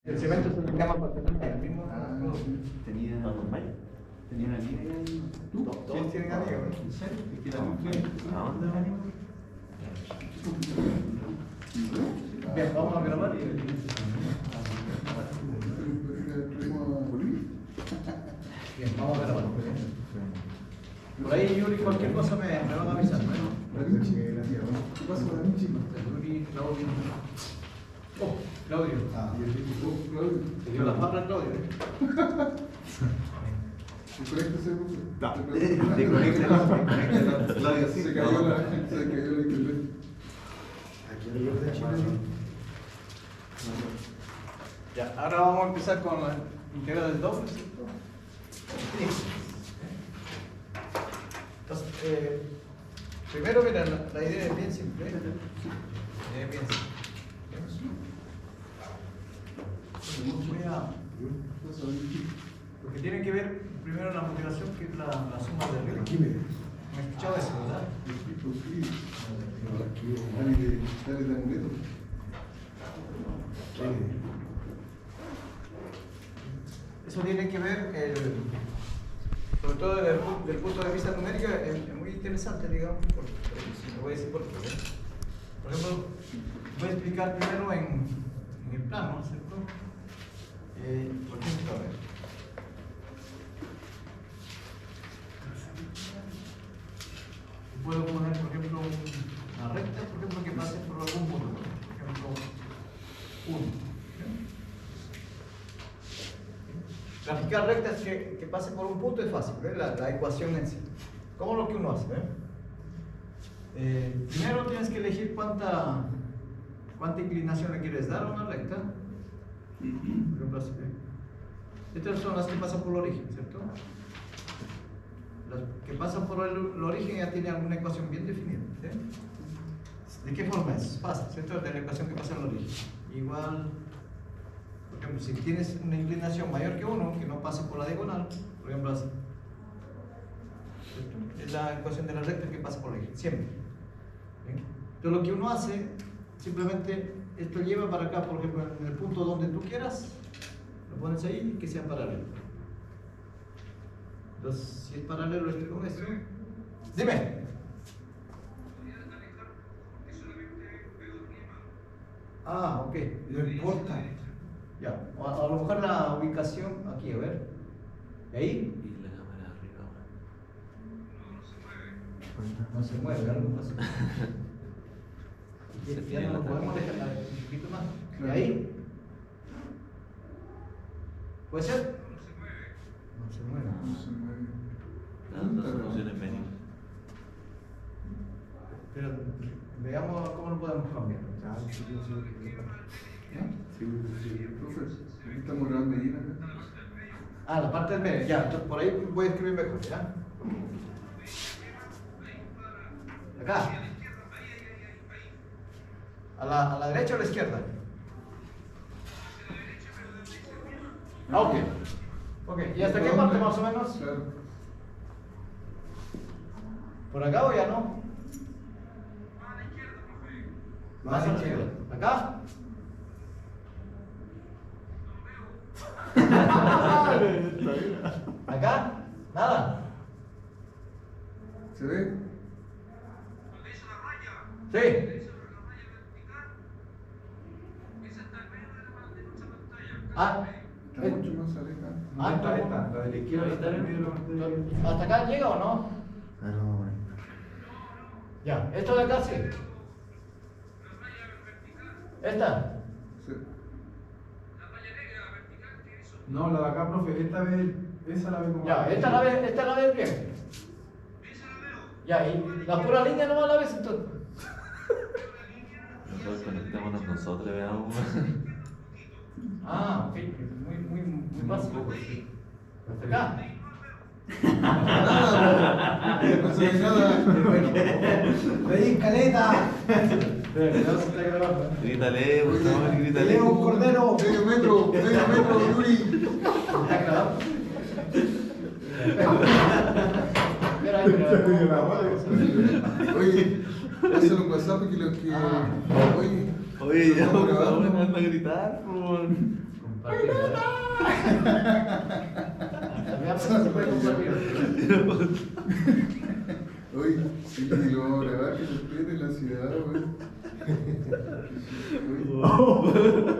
El cemento se le llama para el mismo. Tenía una amiga ahí. ¿Tú? Todos tienen amigos, ¿no? ¿En serio? ¿Y qué tal? ¿A dónde venimos? Bien, vamos a grabar y... Bien, vamos a grabar. Por ahí, Yuri, cualquier cosa me van a avisar, ¿no? ¿Qué pasa con la Michi? Yuri, Claudio. Oh, Claudio. Claudio. Te dio la barra, Claudio. Conéctese, Claudio, sí. Se cayó la internet. Aquí le llevo de Chile. Ya, ahora vamos a empezar con la integral del doble, ¿cierto? Entonces, primero, mira, la idea es bien simple. La idea es bien simple. Voy a... Porque tiene que ver primero la motivación, que es la suma de arriba. ¿Me has escuchado eso, verdad? Dale de amuleto. Eso tiene que ver, sobre todo desde el punto de vista numérico, es muy interesante, digamos, si me voy a decir por qué. Por ejemplo, voy a explicar primero en el plano, ¿cierto? Por ejemplo, a ver. Puedo poner, por ejemplo, una recta, por ejemplo, que pase por algún punto. Por ejemplo, 1. Graficar rectas que pase por un punto es fácil, ¿ves? La ecuación en sí. ¿Cómo es lo que uno hace? Primero tienes que elegir cuánta inclinación le quieres dar a una recta. Por ejemplo, así, estas son las que pasan por el origen, ¿cierto? Las que pasan por el origen ya tienen alguna ecuación bien definida. ¿Sí? ¿De qué forma es? Fácil, ¿cierto? De la ecuación que pasa en el origen. Igual, por ejemplo, si tienes una inclinación mayor que 1, que no pase por la diagonal, por ejemplo así. ¿Cierto? Es la ecuación de la recta que pasa por el origen, siempre. ¿Bien? Entonces lo que uno hace, simplemente esto lleva para acá, por ejemplo, en el punto donde tú quieras, lo pones ahí y que sea paralelo. Entonces, si es paralelo estoy con esto, dime. Ah, ok. No importa. Ya, a lo mejor la ubicación aquí, a ver. ¿Y ahí? Y la cámara arriba. No se mueve, algo pasa. Ya no lo podemos dejar un poquito más. ¿Y ahí? ¿Puede ser? No se mueve. No se mueve. Las funciones menos. Pero veamos cómo lo podemos cambiar. Profe, aquí estamos grabando medida. Ah, la parte del medio, ya, entonces por ahí voy a escribir mejor, ¿ya? Acá. ¿A la derecha o a la izquierda? Ah, ok. Ok, ¿y hasta qué parte más o menos? Claro. ¿Por acá o ya no? Más a la izquierda. ¿Acá? ¿Acá? ¿Nada? ¿Se ve? Sí. Ah, Está mucho más alejado. esta. La de la izquierda está en el medio de la ¿Hasta acá llega o no? Ah, no, bueno. Ya, esto de acá sí. ¿Esta? Sí. No, la de acá, profe, esta vez, esa la ve como. Ya, esta la ves bien. Ya, y la pura línea nomás la ves entonces. Nosotros conectémonos nosotros, veamos. Ah, ok, muy básico. ¿Hasta acá? No se ve nada. ¡Feliz caleta! Grítale, por favor, grítale. ¡Leo un cordero! Medio metro, Yuri. ¿Ya grabado? Espera ahí, Oye, pásalo un WhatsApp que lo que. Oye. Oye, ya, estamos por favor, grabando. anda a gritar, por favor. compartir, ¿verdad? También se puede compartir. Oye, sí, y lo vamos a grabar que se pierde en la ciudad, güey.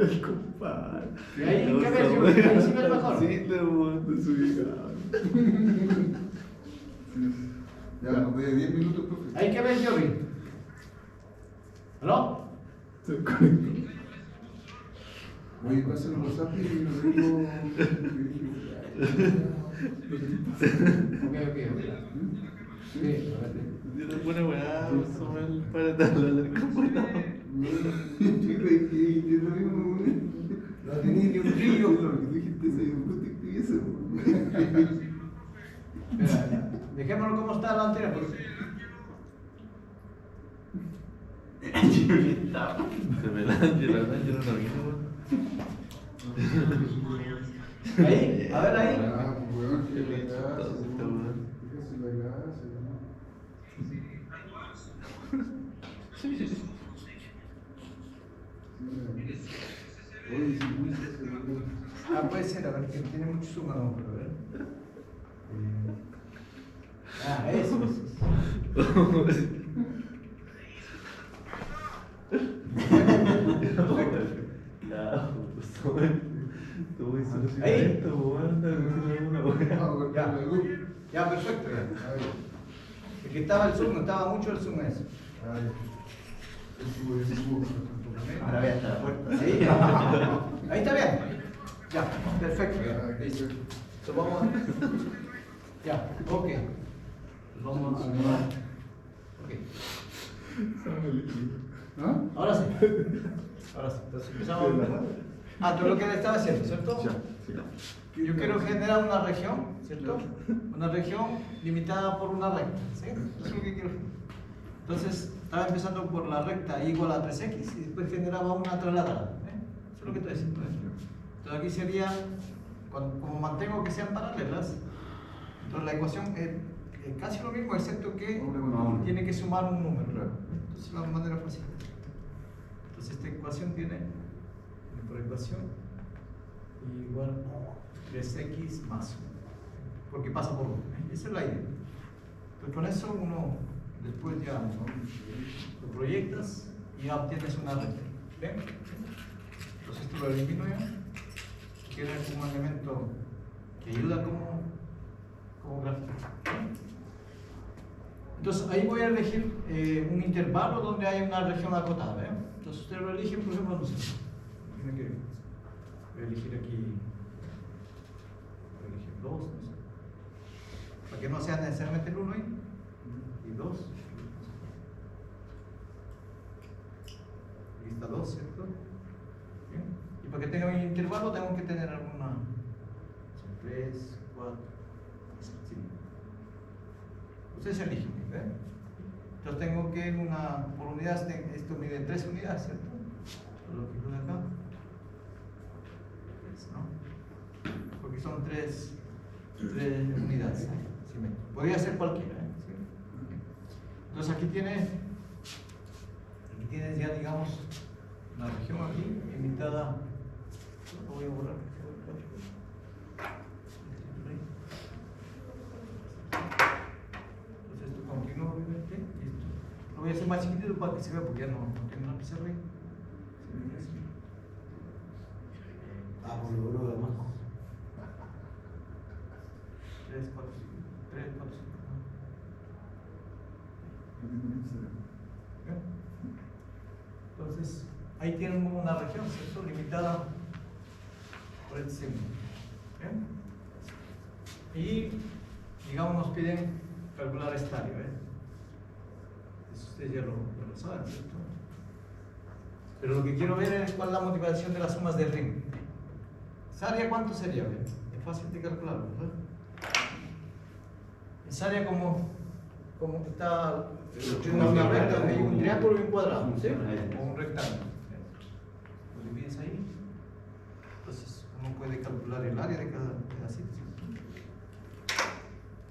El compadre. Y ahí, ¿qué ves, Yuri? Ahí sí ves mejor. Sí, le voy Desubicado. Ya, nos dé 10 minutos, profe. Ahí, ¿qué ves, Yuri? ¿Aló? Se conectó. Oye, pásalo por WhatsApp y nos digo. Ok. Sí, a ver. Yo no pone weá, Samuel, para darle al computador. No tenía ni un brillo, lo que dijiste, ese puto que eso. Espera, dejémoslo como está la anterior. Se me la Ángela no vino. Ahí, a ver ahí. Ah, pues weón, que la Está gracia, weón. weón. Fíjese la gracia, weón. Oye, si gusta, se lo digo. Ah, puede ser, a ver, que tiene mucho zoom, no, pero a ver. Eso. Ya, Samuel. Tú muy Ahí. solucionado, weón. Una weá. Ah, bueno, Ya. la luz. Ya, perfecto. Ya. A ver. Es que estaba el zoom, no estaba mucho el zoom eso. Ay, el subo. Ahora ve hasta la puerta. Ahí, ahí está bien. Ya, perfecto. Ya, listo. So, vamos a... Ya, ok. Vamos a... Ok. ¿Ah? Ahora sí. Entonces empezamos. Ah, tú lo que le estaba haciendo, ¿cierto? Yo quiero generar una región, ¿cierto? Una región limitada por una recta, ¿sí? Eso es lo que quiero. Entonces, estaba empezando por la recta y igual a 3x y después generaba una trasladada. Eso es lo que estoy diciendo. Entonces, aquí sería, como mantengo que sean paralelas, entonces la ecuación es casi lo mismo, excepto que tiene que sumar un número. Entonces, la manera fácil. Entonces, esta ecuación tiene, por ecuación, igual a 3x más 1, porque pasa por 1. Esa es la idea. Entonces, con eso uno después ya lo proyectas y ya obtienes una recta. ¿Ven? Entonces, esto lo elimino ya. Queda como un elemento que ayuda como gráfico. Entonces, ahí voy a elegir un intervalo donde hay una región acotada. Entonces, ustedes lo eligen, por ejemplo, no sé. Voy a elegir aquí. Voy a elegir 2, no sé. Para que no sea necesariamente el 1 ahí. Y 2. Aquí está 2, ¿cierto? Bien. Y para que tenga un intervalo, tengo que tener alguna. 3, 4, 5. Ustedes eligen, ¿ven? Yo tengo que en por unidades, esto mide 3 unidades, ¿cierto? Lo quito de acá. 3, ¿no? Porque son 3 unidades. ¿Sí? Podría ser cualquiera, ¿eh? ¿Sí? Entonces aquí tienes ya, digamos, una región aquí limitada. Lo voy a borrar. Entonces esto continúa, obviamente. Y esto lo voy a hacer más chiquitito para que se vea, porque ya no tiene una pizarra ahí. Por lo bueno, además. 3, 4, 5. 3, 4, 5. Entonces, ahí tienen una región, ¿cierto? Limitada por el segmento. Y, digamos, nos piden calcular esta área. Eso ustedes ya lo saben, ¿cierto? Pero lo que quiero ver es cuál es la motivación de las sumas de ring. ¿Esa área cuánto sería? Es fácil de calcular, ¿verdad? Esa área como está una recta, hay un triángulo y un cuadrado, ¿sí? O un rectángulo. Lo divides ahí. Entonces uno puede calcular el área de cada pedacito.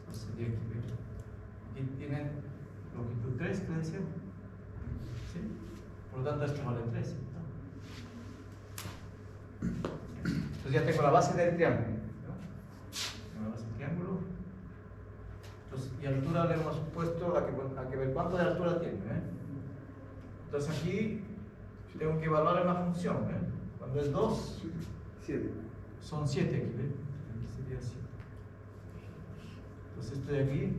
Entonces sería aquí, ¿ven? Aquí tienen longitud 3, ¿qué decía? ¿Sí? Por lo tanto esto vale 3. Entonces ya tengo la base del triángulo, ¿no? Tengo la base del triángulo. Entonces, y altura le hemos puesto a que ver cuánto de altura tiene, ¿eh? Entonces aquí tengo que evaluar una función, ¿eh? Cuando es 2, 7. son 7 aquí, ¿ves? Aquí sería 7. Entonces esto de aquí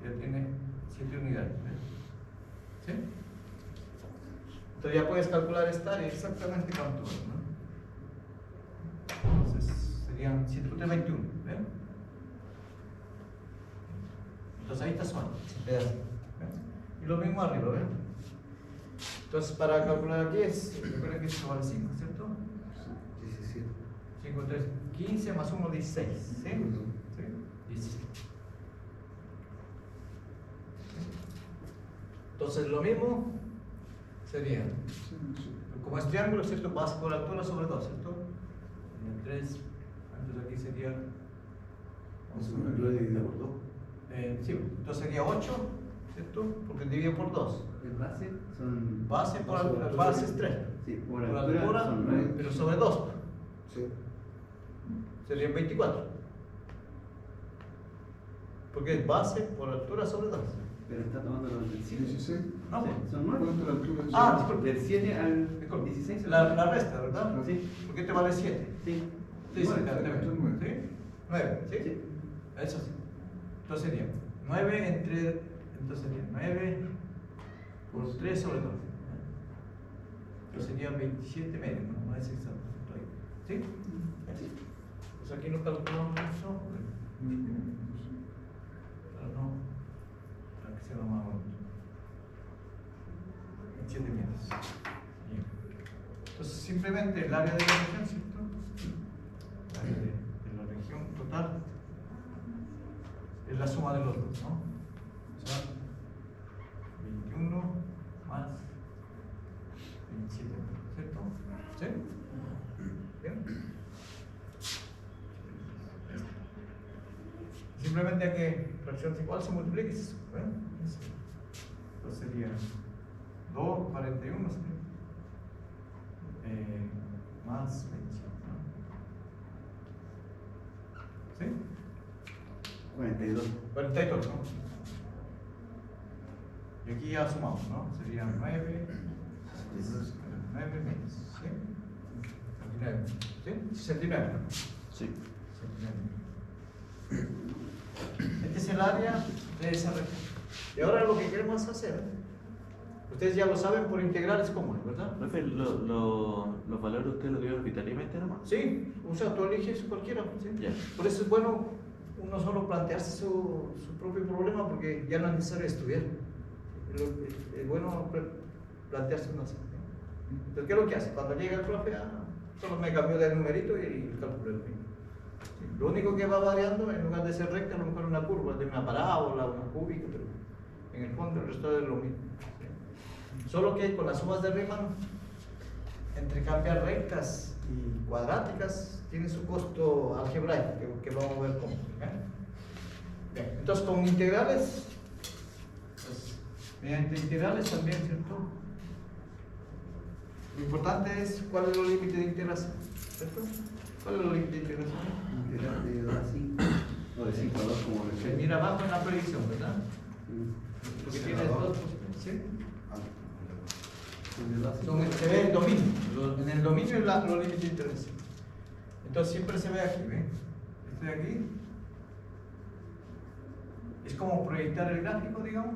ya tiene 7 unidades, ¿ves? ¿Sí? Entonces ya puedes calcular esta área exactamente cuánto es, ¿no? Entonces serían 7 por 3, 21, ¿ves? Entonces ahí está sumando, ¿ves? Y lo mismo arriba, ¿ves? Entonces para calcular aquí recuerden que esto vale 5, ¿cierto? 17. 5, 3, 15 más 1, 16, ¿sí? Sí, 16. Entonces lo mismo sería, como es triángulo, ¿cierto? Base por altura sobre 2, ¿cierto? 3, entonces aquí sería, Lo he dividido por 2. sí, entonces sería 8, ¿cierto? Porque dividido por 2. El base son. Base por altura, base es 3. Sí, por Por altura altura, son 9. pero sobre 2, Sí. serían 24. Porque es base por altura sobre 2. Pero está tomando los del 7. 16. No, Sí, son 9. ¿Cuánto la altura? Ah, disculpe. Del 7 al Disculpe. 16. La resta, ¿verdad? Sí. ¿Por qué te vale 7? Sí. Sí, sí, Nueve, claro, esto es nueve. ¿sí? 9, ¿sí? Sí. Eso sí. Entonces sería 9 entre. Entonces sería 9 por 3 sobre 2. Entonces sería 27 medios, ¿no? No es exacto. ¿Sí? Así. Pues aquí no calculamos eso. Pero no. Para que sea más bonito. 27 medios. Bien. Entonces simplemente el área de la región, ¿cierto? El área de la región total es la suma de los dos, ¿no? O sea, 21 más 27, ¿cierto? ¿Sí? ¿Bien? Simplemente hay que fracciones igual se multiplica y se suma, ¿ven? Entonces sería 2, 41, más 27, ¿no? ¿Sí? 42. 42, ¿no? Y aquí ya sumamos, ¿no? Serían 9 menos, ¿sí? 69, ¿sí? 69, ¿no? Sí. 69. Este es el área de esa región. Y ahora lo que queremos hacer, ustedes ya lo saben por integrales comunes, ¿verdad? Profe, los valores usted los dio arbitrariamente nomás. Sí, o sea, tú eliges cualquiera, ¿sí? Ya. Por eso es bueno uno solo plantearse su propio problema porque ya no es necesario estudiar. Es bueno plantearse una cosa. Entonces, ¿qué es lo que hace? Cuando llega el profe, solo me cambió de numerito y el cálculo es lo mismo. Sí, lo único que va variando, en lugar de ser recta, a lo mejor una curva, de una parábola, una cúbica, pero en el fondo el resto es lo mismo. ¿Sí? Solo que con las sumas de Riemann, entre cambiar rectas y cuadráticas, tiene su costo algebraico, que vamos a ver cómo. Bien, entonces con integrales, pues, mediante integrales también, ¿cierto? Lo importante es cuál es el límite de integración, ¿cierto? ¿Cuál es el límite de integración? Integral de 2 a 5. O de 5 a 2 como Se le mira abajo en la predicción, ¿verdad? Porque Sí, tienes abajo. dos posibilidades, ¿sí? Sí. Se ve el dominio, en el dominio es los límites de integración. Entonces siempre se ve aquí, ¿ven? Este de aquí es como proyectar el gráfico, digamos,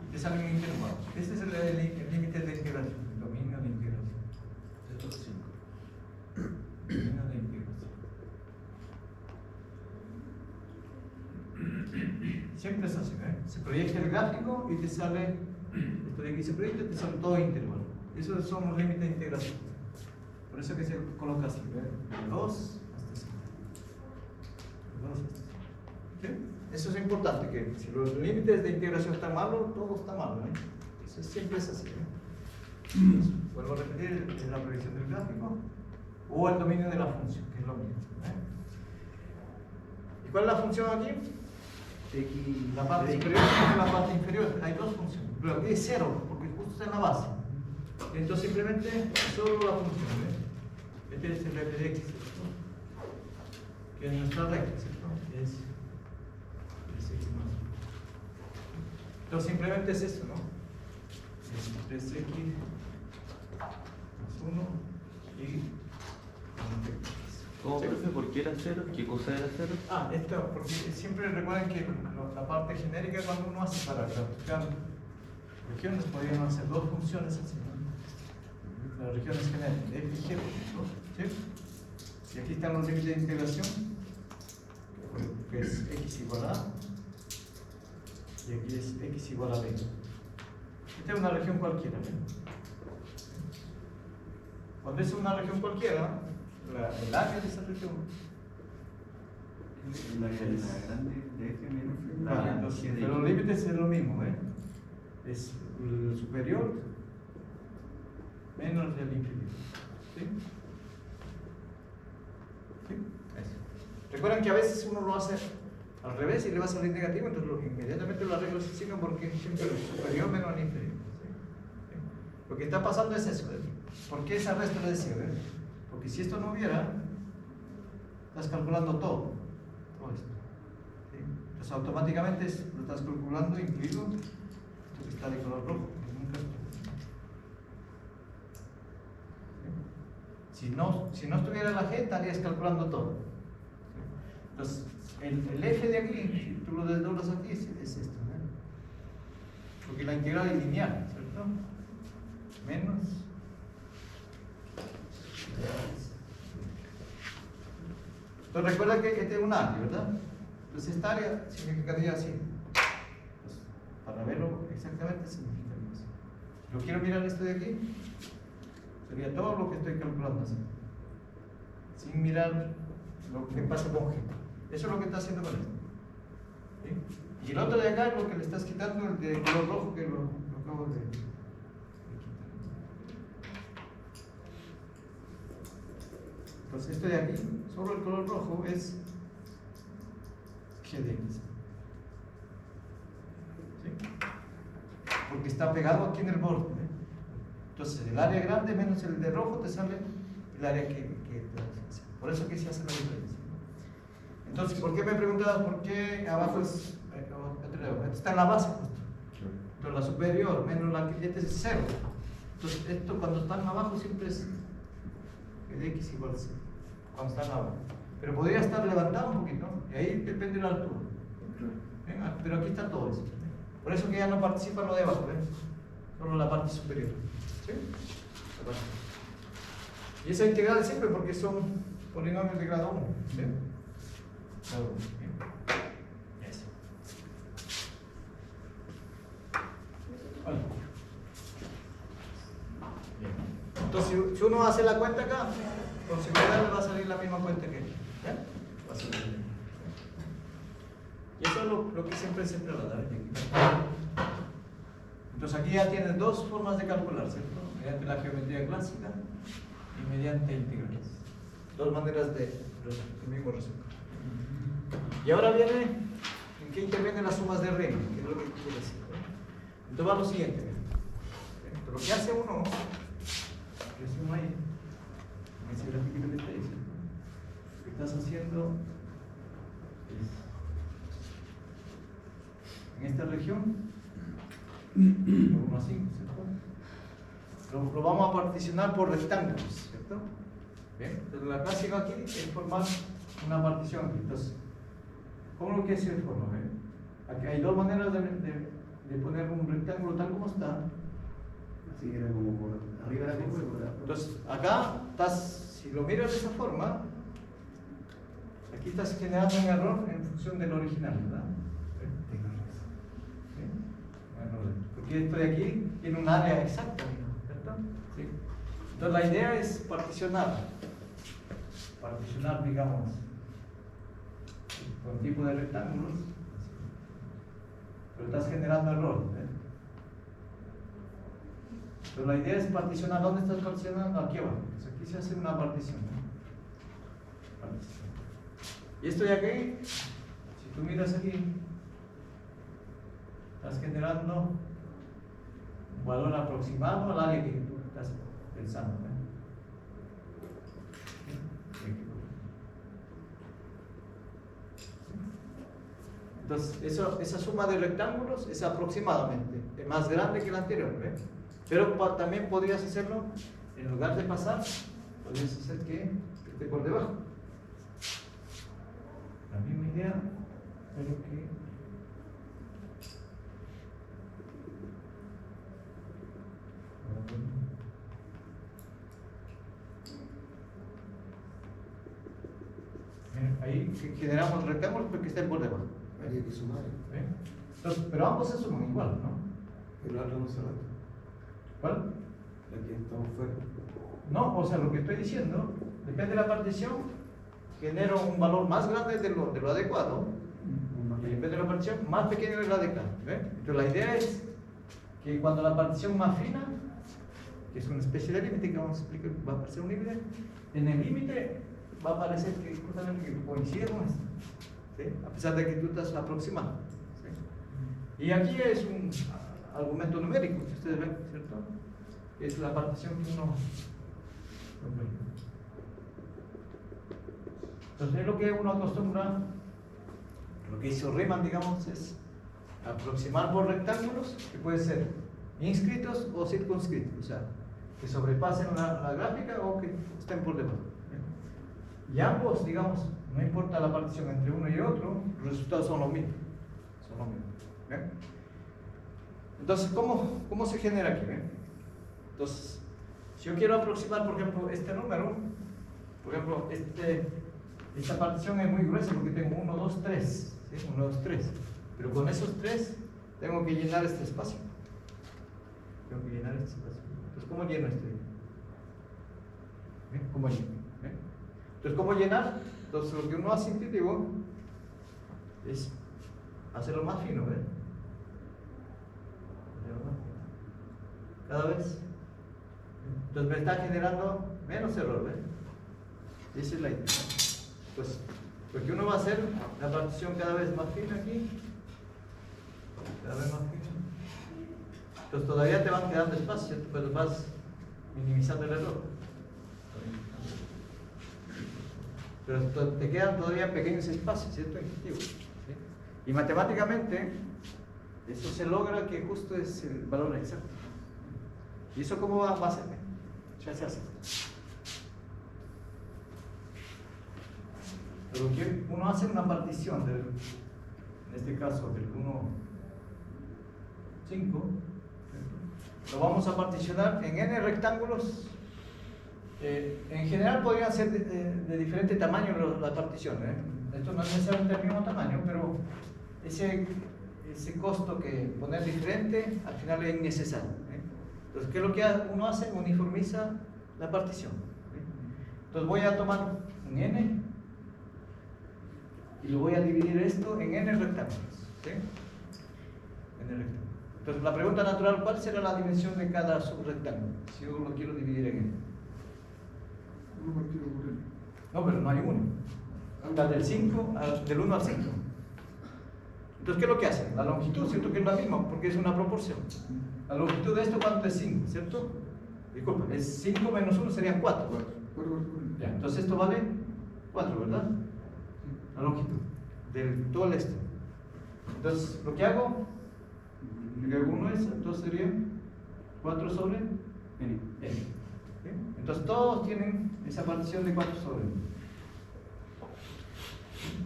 y te sale un intervalo. Este es el límite de integración, el dominio de integración. Esto es 5. Dominio de integración. Siempre es así, ¿ven? Se proyecta el gráfico y te sale, esto de aquí se proyecta y te sale todo intervalo. Esos son los límites de integración. Por eso que se coloca así, ¿ven? De 2 hasta 5. De 2 hasta 5. ¿Sí? Eso es importante, que si los límites de integración están malos, todo está malo, ¿eh? Eso siempre es así, ¿eh? Entonces, vuelvo a repetir, es la proyección del gráfico o el dominio de la función, que es lo mismo, ¿eh? ¿Y cuál es la función aquí? X. La parte superior y la parte inferior. Hay dos funciones. Pero aquí es 0, porque justo está en la base. Entonces simplemente solo la función, ¿eh? Este es el f de x, ¿cierto? Que es nuestra recta, ¿cierto? Es x más 1. Entonces simplemente es eso, ¿no? Es 3x más 1 y ¿Cómo, Sí. profe? ¿Por qué era cero? ¿Qué cosa era cero? esto, porque siempre recuerden que la parte genérica cuando uno hace para graficar regiones podrían hacer dos funciones así, ¿no? Las regiones genéricas, f y g, ¿no? ¿Sí? Y aquí están los límites de integración, que es x igual a, y aquí es x igual a b. Esta es una región cualquiera, ¿no? Cuando es una región cualquiera, el área de esa región, La grande de f menos f. entonces, pero los límites es lo mismo, ¿eh? Es el superior menos el inferior. ¿Sí? ¿Sí? Eso. Recuerden que a veces uno lo hace al revés y le va a salir negativo, entonces inmediatamente lo arreglo así, sino porque es siempre el superior menos el inferior. ¿Sí? ¿Sí? Lo que está pasando es eso, ¿eh? ¿Por qué ese resto le decía? ¿Eh? Porque si esto no hubiera, estás calculando todo esto. ¿Sí? Entonces automáticamente lo estás calculando incluido esto que está de color rojo, que nunca ¿sí? Si no estuviera la G, estarías calculando todo. ¿Sí? Entonces, el F de aquí, si tú lo desdoblas aquí, es esto, ¿eh? Porque la integral es lineal, ¿cierto? Menos. Entonces recuerda que este es un área, ¿verdad? Entonces esta área significaría así. Pues, para verlo exactamente significaría así. Si lo quiero mirar esto de aquí, sería todo lo que estoy calculando así. Sin mirar lo que pasa con G. Eso es lo que está haciendo con esto. ¿Sí? Y el otro de acá es lo que le estás quitando, el de color rojo que lo acabo de quitar. Entonces esto de aquí, solo el color rojo es G de X. ¿Sí? Porque está pegado aquí en el borde. ¿Eh? Entonces el área grande menos el de rojo te sale el área que te hace. Por eso que se hace la diferencia. Entonces, ¿por qué me preguntabas por qué abajo es esto está en la base justo? Entonces la superior menos la que este es 0. Entonces esto cuando están abajo siempre es de x igual a 0, cuando están abajo. Pero podría estar levantado un poquito, y ahí depende de la altura. ¿Ven? Pero aquí está todo eso. Por eso que ya no participa lo de abajo, ¿ven? Solo la parte superior. ¿Sí? La parte. Y esa integral es simple porque son polinomios de grado 1. ¿Sí? Grado 1. Bien. Eso. Vale. Bien. Entonces, si uno hace la cuenta acá, con seguridad le va a salir la misma cuenta que aquí. ¿Ya? Va a salir la misma. Y eso es lo que siempre se trata. Entonces aquí ya tienes dos formas de calcular, ¿cierto? Mediante la geometría clásica y mediante integrales. Dos maneras de el mismo resultado. Y ahora viene en qué intervienen las sumas de Riemann, que es lo que quiere decir. Entonces va lo siguiente. Entonces, lo que hace uno, que es uno ahí, en ese gráfico que le está diciendo, lo que estás haciendo es en esta región, 1 a 5, ¿cierto? Lo vamos a particionar por rectángulos, ¿cierto? Bien, entonces la clásica aquí es formar una partición aquí. Entonces, ¿cómo lo que se forma? Aquí hay dos maneras de poner un rectángulo tal como está. Así era como por arriba era como por abajo. Entonces, acá estás, si lo miras de esa forma, aquí estás generando un error en función del original, ¿verdad? Porque esto de aquí tiene un área exacta, ¿cierto? ¿Sí? Entonces la idea es particionar, digamos, con tipo de rectángulos, pero estás generando error. Pero la idea es particionar. ¿Dónde estás particionando? Aquí abajo. Entonces aquí se hace una partición. Partición. Y esto de aquí, si tú miras aquí, estás generando un valor aproximado al área que tú estás pensando. Entonces, esa suma de rectángulos es aproximadamente más grande que la anterior, ¿ve? Pero también podrías hacerlo, en lugar de pasar, podrías hacer que esté por debajo. La misma idea, pero que... Ahí generamos rectángulos porque estén por debajo. Habría que sumar. ¿Ve? Entonces, pero ambos se suman igual, ¿no? El otro no se va. ¿Cuál? Aquí estamos fuera. No, o sea, lo que estoy diciendo, depende de la partición, genero un valor más grande de lo adecuado, y depende de la partición, más pequeño de lo adecuado. ¿Ve? Entonces, la idea es que cuando la partición más fina, que es una especie de límite que vamos a explicar, va a aparecer un límite, en el límite va a aparecer que justamente que coincide con esto, ¿sí? A pesar de que tú estás aproximando, ¿sí? Y aquí es un argumento numérico que ustedes ven, ¿cierto? Es la partición que uno... Entonces es lo que uno acostumbra, lo que hizo Riemann, digamos, es aproximar por rectángulos que pueden ser inscritos o circunscritos, o sea, que sobrepasen la gráfica o que estén por debajo. Y ambos, digamos, no importa la partición entre uno y otro, los resultados son los mismos. Son los mismos. ¿Bien? Entonces, ¿cómo se genera aquí? ¿Bien? Entonces, si yo quiero aproximar, por ejemplo, este número, por ejemplo, esta partición es muy gruesa porque tengo 1, 2, 3. ¿Sí? 1, 2, 3. Pero con esos 3 tengo que llenar este espacio. Tengo que llenar este espacio. Entonces, ¿cómo lleno este? ¿Bien? ¿Cómo lleno? Entonces, ¿cómo llenar? Entonces, lo que uno hace intuitivo es hacerlo más fino, ¿ves? Cada vez. Entonces, me está generando menos error, ¿ves? Esa es la idea. Pues, lo que uno va a hacer, la partición cada vez más fina aquí, cada vez más fina. Entonces, todavía te van quedando espacios, pero vas minimizando el error. Pero te quedan todavía pequeños espacios, ¿cierto? ¿Sí? Y matemáticamente, eso se logra que justo es el valor exacto. ¿Y eso cómo va a ser? Ya se hace. Pero que uno hace una partición, en este caso del 1, 5, lo vamos a particionar en n rectángulos. En general podrían ser de diferente tamaño la partición, ¿eh? Esto no es necesariamente del mismo tamaño, pero ese costo que poner diferente al final es innecesario, ¿eh? Entonces, ¿qué es lo que uno hace? Uniformiza la partición, ¿eh? Entonces voy a tomar un n y lo voy a dividir esto en n rectángulos, ¿sí? N rectángulos. Entonces la pregunta natural, ¿cuál será la dimensión de cada subrectángulo? Si yo lo quiero dividir en n. No, pero no hay uno. Está del 1 al 5. Entonces, ¿qué es lo que hacen? La longitud, ¿cierto? Que es la misma, porque es una proporción. La longitud de esto, ¿cuánto es 5? ¿Cierto? Disculpen, es 5 menos 1 serían 4. Ya, entonces esto vale 4, ¿verdad? La longitud del todo el este. Entonces, lo que hago, le hago 1 es, entonces sería 4 sobre n. Entonces todos tienen esa partición de 4 sobre 1.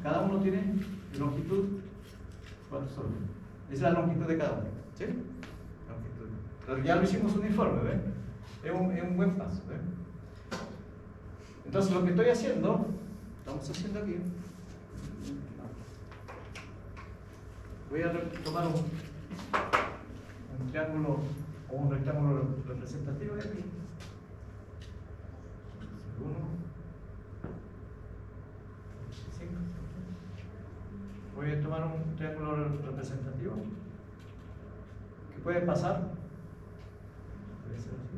Cada uno tiene longitud 4 sobre 1. Esa es la longitud de cada uno. ¿Sí? Longitud. Entonces ya lo hicimos uniforme, ¿ven? Es un buen paso, ¿ven? Entonces lo que estoy haciendo, estamos haciendo aquí, voy a tomar un triángulo o un rectángulo representativo de aquí. 1, 5. Voy a tomar un triángulo representativo que puede pasar. Puede ser así.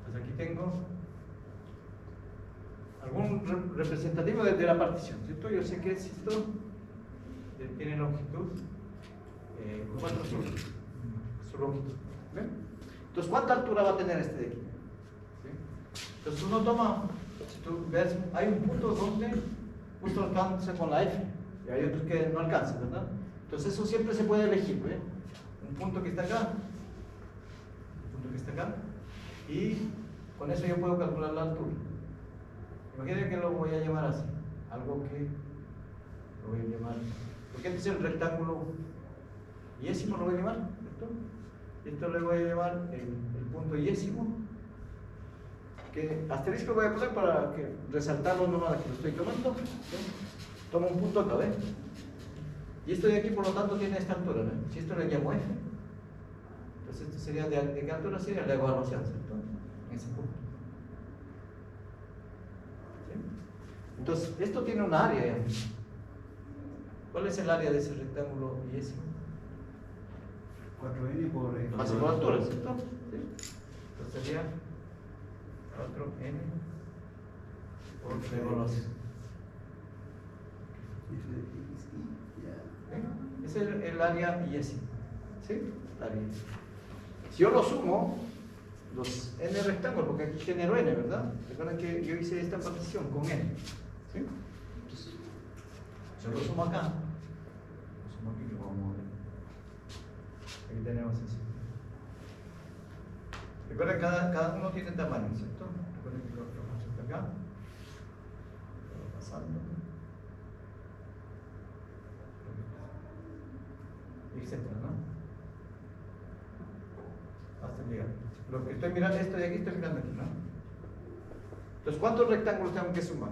Pues aquí tengo algún representativo de la partición, ¿cierto? Yo sé que es esto, tiene longitud 4 sobre su longitud. ¿Ven? Entonces, ¿cuánta altura va a tener este de aquí? ¿Sí? Entonces, uno toma, si tú ves, hay un punto donde justo alcanza con la F, y hay otros que no alcanzan, ¿verdad? Entonces eso siempre se puede elegir, ¿ve? Un punto que está acá, un punto que está acá, y con eso yo puedo calcular la altura. Imagínense que lo voy a llamar así, algo que lo voy a llamar, porque este es el rectángulo yésimo, lo voy a llamar, ¿cierto? Y esto le voy a llamar el punto yésimo, que asterisco voy a poner para que resaltarlo nomás que lo estoy tomando. ¿Sí? Tomo un punto acá, ¿ves? Y esto de aquí, por lo tanto, tiene esta altura, ¿no? Si esto le llamo F, entonces esto sería de qué altura sería la evaluación, ¿cierto? En ese punto. ¿Sí? Entonces, esto tiene un área. ¿Cuál es el área de ese rectángulo yésimo? 4N por X. Más por altura, ¿cierto? ¿Sí? Entonces sería 4N por la evaluación. ¿Sí? Ese es el área yésimo. ¿Sí? El área yésimo. Si yo lo sumo, los n rectángulos, porque aquí genero n, ¿verdad? Recuerden que yo hice esta partición con n. ¿Sí? Entonces, yo lo sumo acá. Lo sumo aquí, lo vamos a mover. Aquí tenemos eso. Recuerden que cada uno tiene tamaño, ¿cierto? Recuerden que lo vamos hasta acá. Lo voy pasando. Etcétera, ¿no? Hasta llegar. Lo que estoy mirando, esto de aquí, estoy mirando aquí, ¿no? Entonces, ¿cuántos rectángulos tengo que sumar?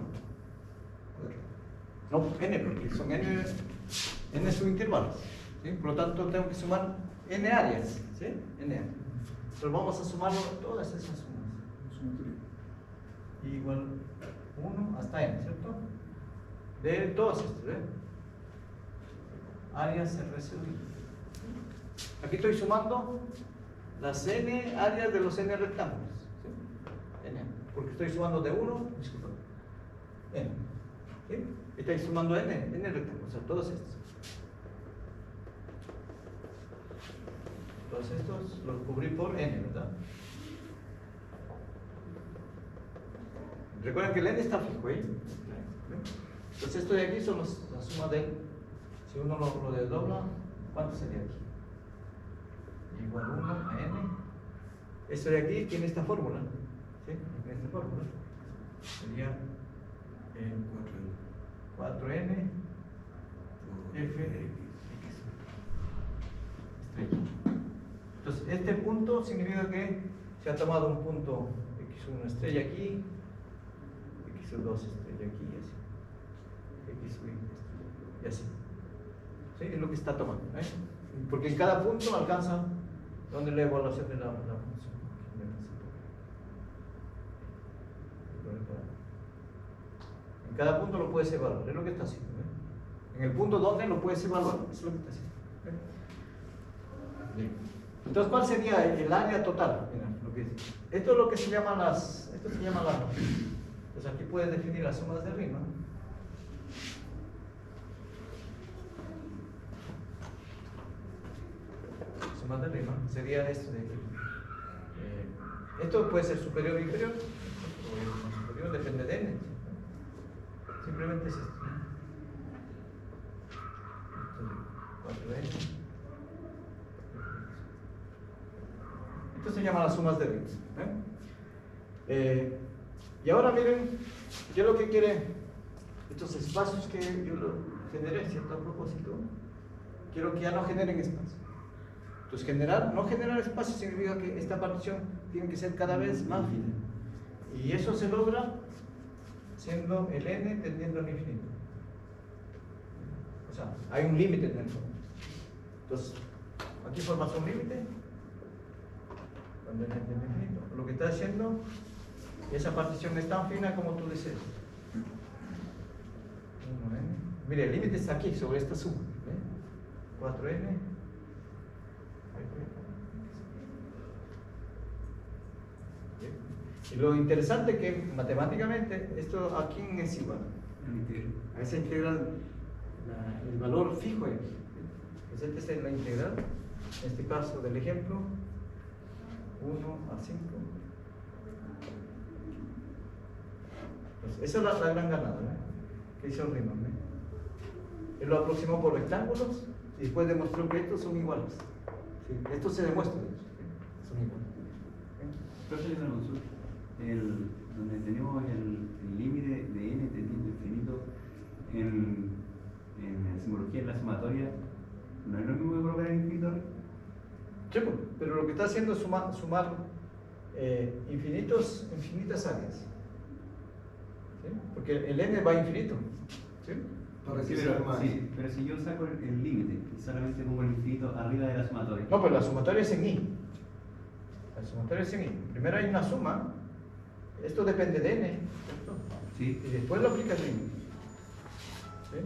No, n, porque son n subintervalos. ¿Sí? Por lo tanto, tengo que sumar n áreas. ¿Sí? N áreas. Pero vamos a sumar todas esas sumas. Igual 1 hasta n, ¿cierto? De todos estos, ¿eh? Áreas se resuelven. Aquí estoy sumando las n áreas de los n rectángulos. ¿Sí? N. Porque estoy sumando de 1, disculpa, n. ¿Sí? Estoy sumando n rectángulos, o sea, todos estos. Todos estos los cubrí por n, ¿verdad? Recuerden que el n está fijo, ¿eh? Entonces esto de aquí son la suma de, si uno lo desdobla, ¿cuánto sería aquí? Igual 1 a n. Esto de aquí tiene esta fórmula, ¿sí? Tiene esta fórmula. Sería 4n f x estrella. Entonces, este punto significa que se ha tomado un punto x1 estrella aquí, x2 estrella aquí y así. x1 estrella y así. ¿Sí? Es lo que está tomando, ¿eh? Porque en cada punto alcanza donde la evaluación de la función. En cada punto lo puedes evaluar, es lo que está haciendo, ¿eh? En el punto donde lo puedes evaluar, eso es lo que está haciendo. Bien. Entonces, ¿cuál sería el área total? Mira, lo que dice. Esto es lo que se llama esto se llama pues aquí puedes definir las sumas de rima. Sumas de rima sería esto de aquí. Esto puede ser superior o inferior, o superior, depende de n. Simplemente es esto. Esto de 4n. Esto se llama las sumas de rimas. Y ahora miren, yo lo que quiere, estos espacios que yo lo generé, ¿cierto? A propósito, quiero que ya no generen espacio. Entonces, no generar espacio significa que esta partición tiene que ser cada vez más fina. Y eso se logra siendo el n tendiendo al infinito. O sea, hay un límite en el fondo. Entonces, aquí formas un límite. Cuando n tiende al infinito. Lo que está haciendo, esa partición es tan fina como tú deseas. 1n. Mire, el límite está aquí, sobre esta suma. 4n. Y lo interesante es que matemáticamente esto aquí es igual a esa integral, el valor fijo es. Pues esta es la integral, en este caso del ejemplo, 1 a 5. Pues esa es la gran ganada, ¿no? que hizo Riemann. Él lo aproximó por rectángulos y después demostró que estos son iguales. ¿Sí? Esto se demuestra, de hecho, ¿sí? Son iguales. Profe, hay una consulta. Donde tenemos el límite de n tendiendo a infinito en la simbología, en la sumatoria, ¿no es lo mismo que colocar en infinito? Sí, pero lo que está haciendo es sumar infinitas áreas. ¿Sí? Porque el n va a infinito. ¿Sí? Para Sí, que sea pero, más. sí, pero si yo saco el límite y solamente pongo el infinito arriba de la sumatoria. No, pero la sumatoria es en i. La sumatoria es en i. Primero hay una suma. Esto depende de n, ¿cierto? Sí. Y después lo aplicas en i. ¿Sí?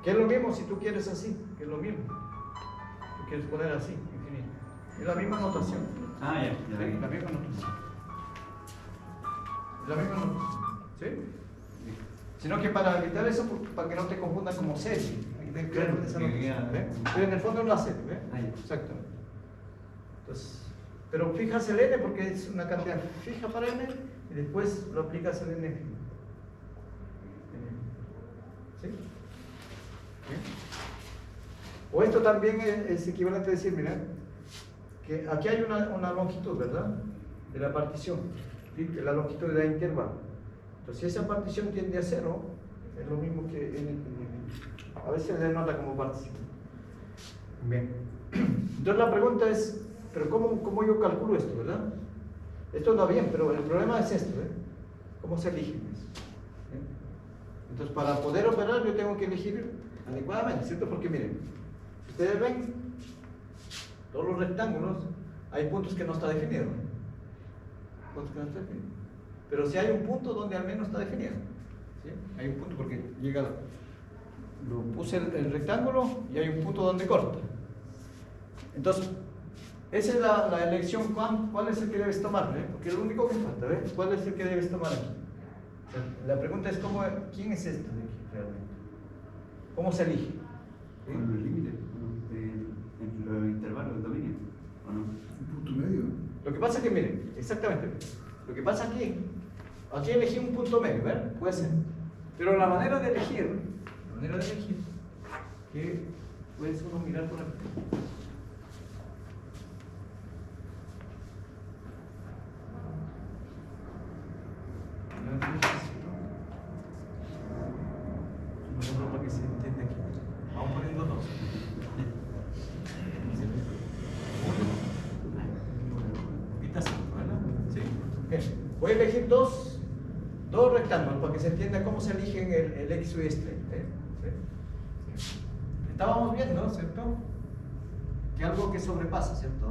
Que es lo mismo si tú quieres así, que es lo mismo. Tú quieres poner así, infinito. Es la misma notación. Ah, ya, Sí, ya. la misma notación. Es la misma notación. ¿Sí? Sino que para evitar eso, para que no te confundas como serie. Hay que tener cuidado con esa que notación, queda- ¿ve? Pero en el fondo es una serie, ¿ve? Ah, ya. Exactamente. Entonces, pero fijas el n porque es una cantidad fija para n y después lo aplicas al n fijo. ¿Sí? ¿Bien? O esto también es equivalente a decir, mira, que aquí hay una longitud, ¿verdad? De la partición, ¿sí? Que la longitud de la intervalo. Entonces, si esa partición tiende a 0, es lo mismo que a veces se denota como partición. Bien. Entonces la pregunta es, ¿pero cómo yo calculo esto, verdad? Esto anda bien, pero el problema es esto, ¿eh? ¿Cómo se elige eso? ¿Eh? Entonces, para poder operar yo tengo que elegir adecuadamente, ¿cierto? Porque miren, ustedes ven, todos los rectángulos, hay puntos que no está definido. Puntos que no está definido. Pero si hay un punto donde al menos está definido. ¿Sí? Hay un punto porque llega, lo puse el rectángulo y hay un punto donde corta. Entonces, esa es la elección, ¿cuál es el que debes tomar? Porque es lo único que falta, ¿ves? ¿Cuál es el que debes tomar aquí? O sea, la pregunta es, ¿quién es este de aquí realmente? ¿Cómo se elige? ¿Sí? Con los límites, en los intervalos del dominio, ¿o no? Un punto medio. Lo que pasa es que, miren, exactamente, lo que pasa aquí elegí un punto medio, ¿ver? Puede ser. Pero la manera de elegir, que puedes uno mirar por aquí. Por ejemplo, para que se entienda aquí. Vamos poniendo dos. ¿Verdad? Sí. Bien. Voy a elegir dos rectángulos para que se entienda cómo se eligen el X, Y straight. ¿Sí? Estábamos viendo, ¿cierto? Que algo que sobrepasa, ¿cierto?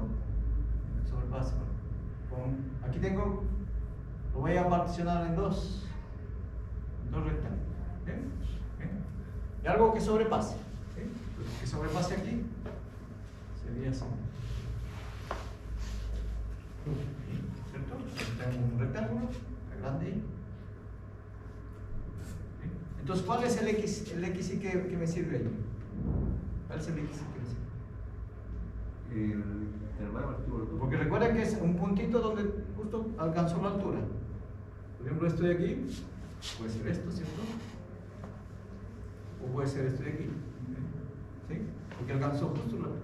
Sobrepasa. Aquí tengo, lo voy a particionar en dos rectángulos. ¿Bien? ¿Bien? Y algo que sobrepase. ¿Sí? Lo que sobrepase aquí sería así. ¿Cierto? Tengo un rectángulo, grande ahí. ¿Sí? Entonces, ¿cuál es el XY que me sirve ahí? ¿Cuál es el XY que me sirve? El intervalo relativo al Porque recuerden que es un puntito donde justo alcanzó la altura. Por ejemplo, esto de aquí, puede ser esto, ¿cierto? O puede ser esto de aquí. ¿Sí? Porque alcanzó justo la altura.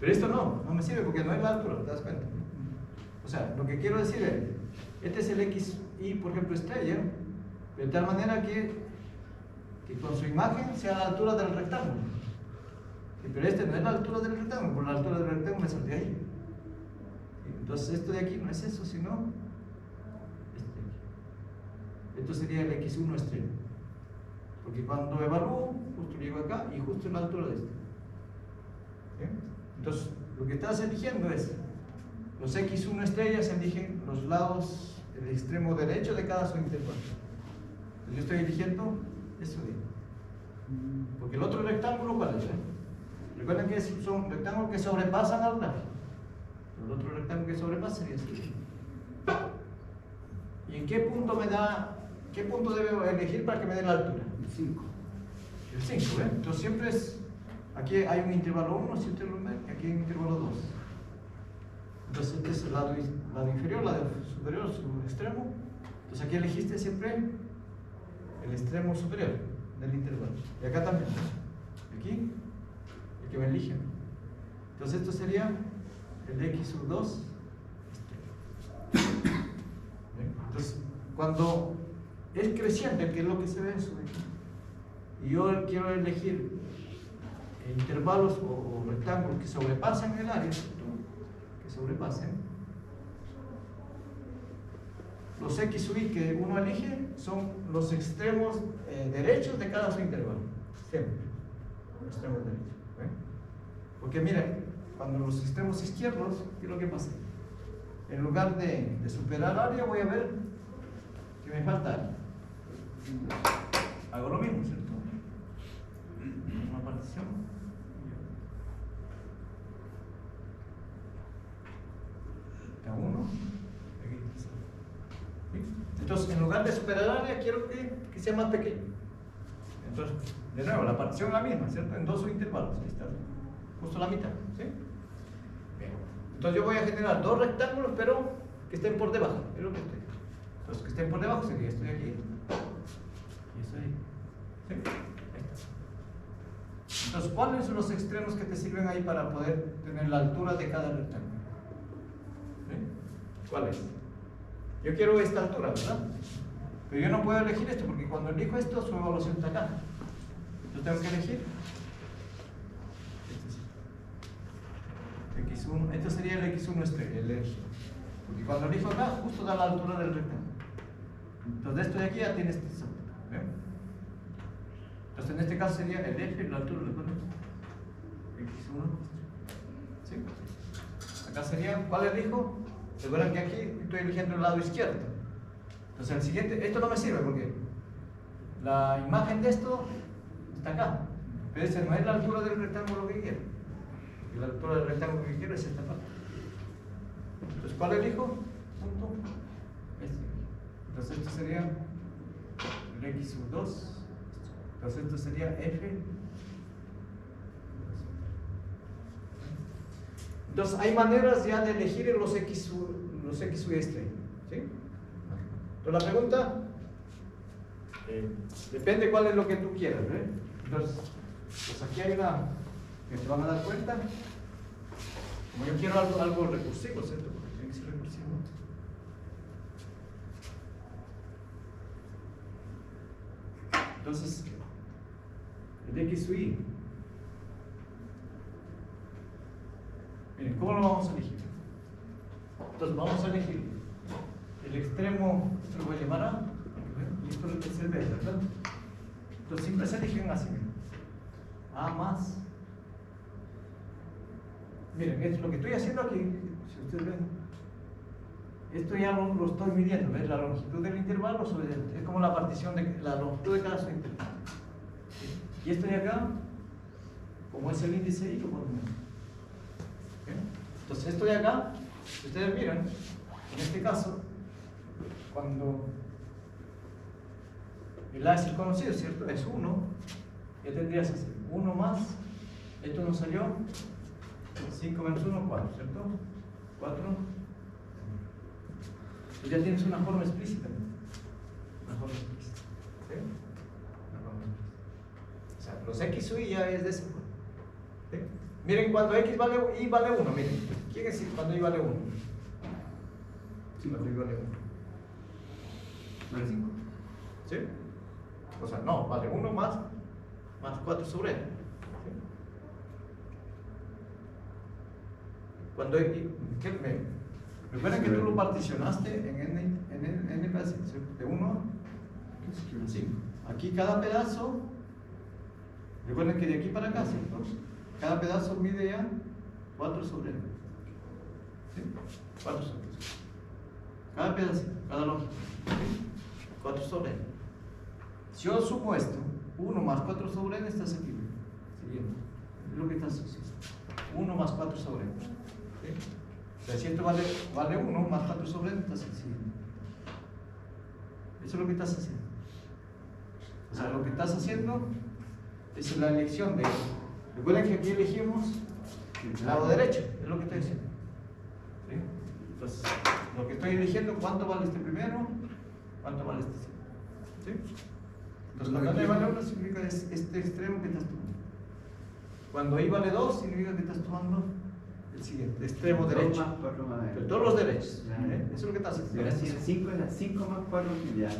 Pero esto no me sirve porque no es la altura, ¿te das cuenta? O sea, lo que quiero decir es, este es el XY, por ejemplo, estrella, de tal manera que con su imagen sea a la altura del rectángulo. Sí, pero este no es la altura del rectángulo, por la altura del rectángulo me saldría ahí. Sí, entonces esto de aquí no es eso, sino este de aquí. Esto sería el X1 estrella. Porque cuando evalúo, justo llego acá y justo en la altura de este. ¿Sí? Entonces, lo que estás eligiendo es los X1 estrellas eligen los lados, el extremo derecho de cada subintervalo. Entonces yo estoy eligiendo esto de ahí. Porque el otro rectángulo, ¿cuál es? Recuerden que son rectángulos que sobrepasan al gráfico. El otro rectángulo que sobrepasa sería así. ¿Y en qué punto qué punto debo elegir para que me dé la altura? El 5. El 5, ¿eh? Entonces siempre es, aquí hay un intervalo 1, y aquí hay un intervalo 2. Entonces este es el lado inferior, lado superior, su extremo. Entonces aquí elegiste siempre el extremo superior del intervalo. Y acá también. Aquí, el que me elige. Entonces esto sería el x sub 2. Entonces, cuando es creciente, que es lo que se ve eso, y yo quiero elegir intervalos o rectángulos que sobrepasen el área, que sobrepasen, los x sub y que uno elige son los extremos derechos de cada subintervalo, siempre, los extremos derechos. Porque miren, cuando los extremos izquierdos, ¿qué es lo que pasa? En lugar de superar área, voy a ver que me falta área. Hago lo mismo, ¿cierto? Una partición. Acá uno. Aquí tres. ¿Sí? Entonces, en lugar de superar área, quiero que sea más pequeño. Entonces, de nuevo, la partición es la misma, ¿cierto? En dos subintervalos. Ahí está. Justo la mitad. ¿Sí? Bien. Entonces, yo voy a generar dos rectángulos, pero que estén por debajo. Es lo que estoy. Entonces, que estén por debajo sería estoy aquí. Y estoy ahí. ¿Sí? Ahí está. Entonces, ¿cuáles son los extremos que te sirven ahí para poder tener la altura de cada rectángulo? ¿Sí? ¿Cuál es? Yo quiero esta altura, ¿verdad? Pero yo no puedo elegir esto porque cuando elijo esto, su evaluación está acá. Yo tengo que elegir x1, esto sería el x1 el eje. Porque cuando elijo acá, justo da la altura del rectángulo. Entonces, esto de aquí ya tiene este salto. ¿Ven? Entonces, en este caso sería el eje, la altura del x1. ¿Sí? Acá sería, ¿cuál elijo? Recuerden que aquí estoy eligiendo el lado izquierdo. Entonces, el siguiente, esto no me sirve porque la imagen de esto está acá. Pero esa no es la altura del rectángulo que quiero. Y la altura del rectángulo que quiero es esta parte. Entonces, ¿cuál elijo? Punto. Este. Entonces, esto sería el x sub 2. Entonces, esto sería f. Entonces, hay maneras ya de elegir los x sub este. ¿Sí? Entonces, la pregunta depende cuál es lo que tú quieras. Entonces, pues aquí hay una que se van a dar cuenta. Como yo quiero algo recursivo, ¿cierto? Porque tiene que ser recursivo. Entonces, el x sub y. Miren, ¿cómo lo vamos a elegir? Entonces, vamos a elegir el extremo, esto lo voy a llamar A, y esto es el B, ¿verdad? Entonces, siempre se eligen así. A más. Miren, esto, lo que estoy haciendo aquí, si ustedes ven, esto ya lo estoy midiendo, ¿ves? La longitud del intervalo es como la partición de la longitud de cada subintervalo. Y esto de acá, como es el índice y lo ponemos. Entonces, esto de acá, si ustedes miran, en este caso, cuando el A es el conocido, ¿cierto? Es 1, ya tendrías que hacer 1 más, esto nos salió 5 menos 1, 4, ¿cierto? 4. Pues ya tienes una forma explícita. Una forma explícita. ¿Sí? Una forma explícita. O sea, los x sub y ya es de esa forma. ¿Sí? Miren, cuando y vale 1, miren. ¿Quién es cuando y vale 1? Cuando y vale 1. ¿Vale 5? ¿Sí? O sea, no, vale 1 más 4 sobre n. ¿Sí? Cuando recuerden que tú lo particionaste en n pedazos, de 1 a 5. Aquí cada pedazo, recuerden que de aquí para acá, ¿cierto? Cada pedazo mide ya 4 sobre n. ¿Sí? 4 sobre n. Cada pedacito, cada longitud. ¿Sí? 4 sobre n. Si yo sumo esto, 1 más 4 sobre n, estás aquí. Siguiendo. Es lo que estás haciendo. 1 más 4 sobre n. ¿Sí? O sea, si esto vale 1 más 4 sobre n, estás siguiendo. Eso es lo que estás haciendo. O sea, lo que estás haciendo es la elección de. Recuerden que aquí elegimos el lado derecho, es lo que estoy diciendo. ¿Sí? Entonces, lo que estoy eligiendo, ¿cuánto vale este primero? ¿Cuánto vale este segundo? ¿Sí? Entonces, cuando n vale 1 significa este extremo que estás tomando. Cuando i vale 2 significa que estás tomando el siguiente, extremo derecho. Más 4 más. Pero todos los derechos. Ya. Eso es lo que estás haciendo. Ahora sí, el 5 es la 5 más 4 ya.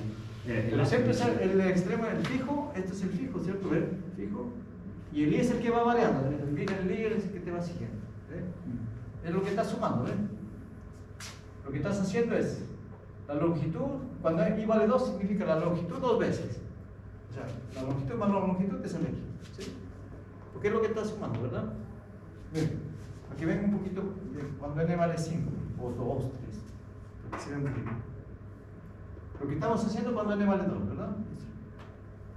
Pero siempre es el extremo del fijo, este es el fijo, ¿cierto? ¿Ver? Fijo. Y el i es el que va variando, el i es el que te va siguiendo. Es lo que estás sumando, ¿ves? Lo que estás haciendo es la longitud, cuando i vale 2 significa la longitud 2 veces. O sea, la longitud más la longitud te sale aquí. ¿Sí? Porque es lo que estás sumando, ¿verdad? Miren, aquí ven un poquito de cuando n vale 5, o 2, 3, para que se vea un poquito. Lo que estamos haciendo cuando n vale 2, ¿verdad?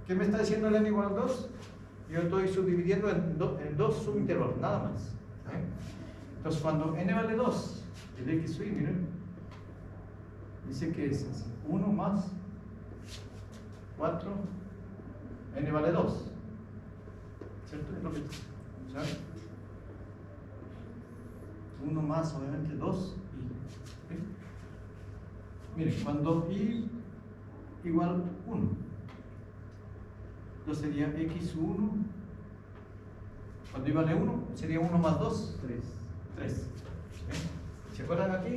¿Qué me está diciendo el n igual a 2? Yo estoy subdividiendo en dos subintervalos, nada más. ¿Eh? Entonces, cuando n vale 2, el x sub i, miren, dice que es así, 1 más 4, n vale 2. ¿Cierto? Es lo que ¿sabes? 1 más, obviamente, 2 y. ¿Sí? Miren, cuando i igual 1, entonces sería x1. Cuando i vale 1, sería 1 más 2, 3. ¿Se acuerdan aquí?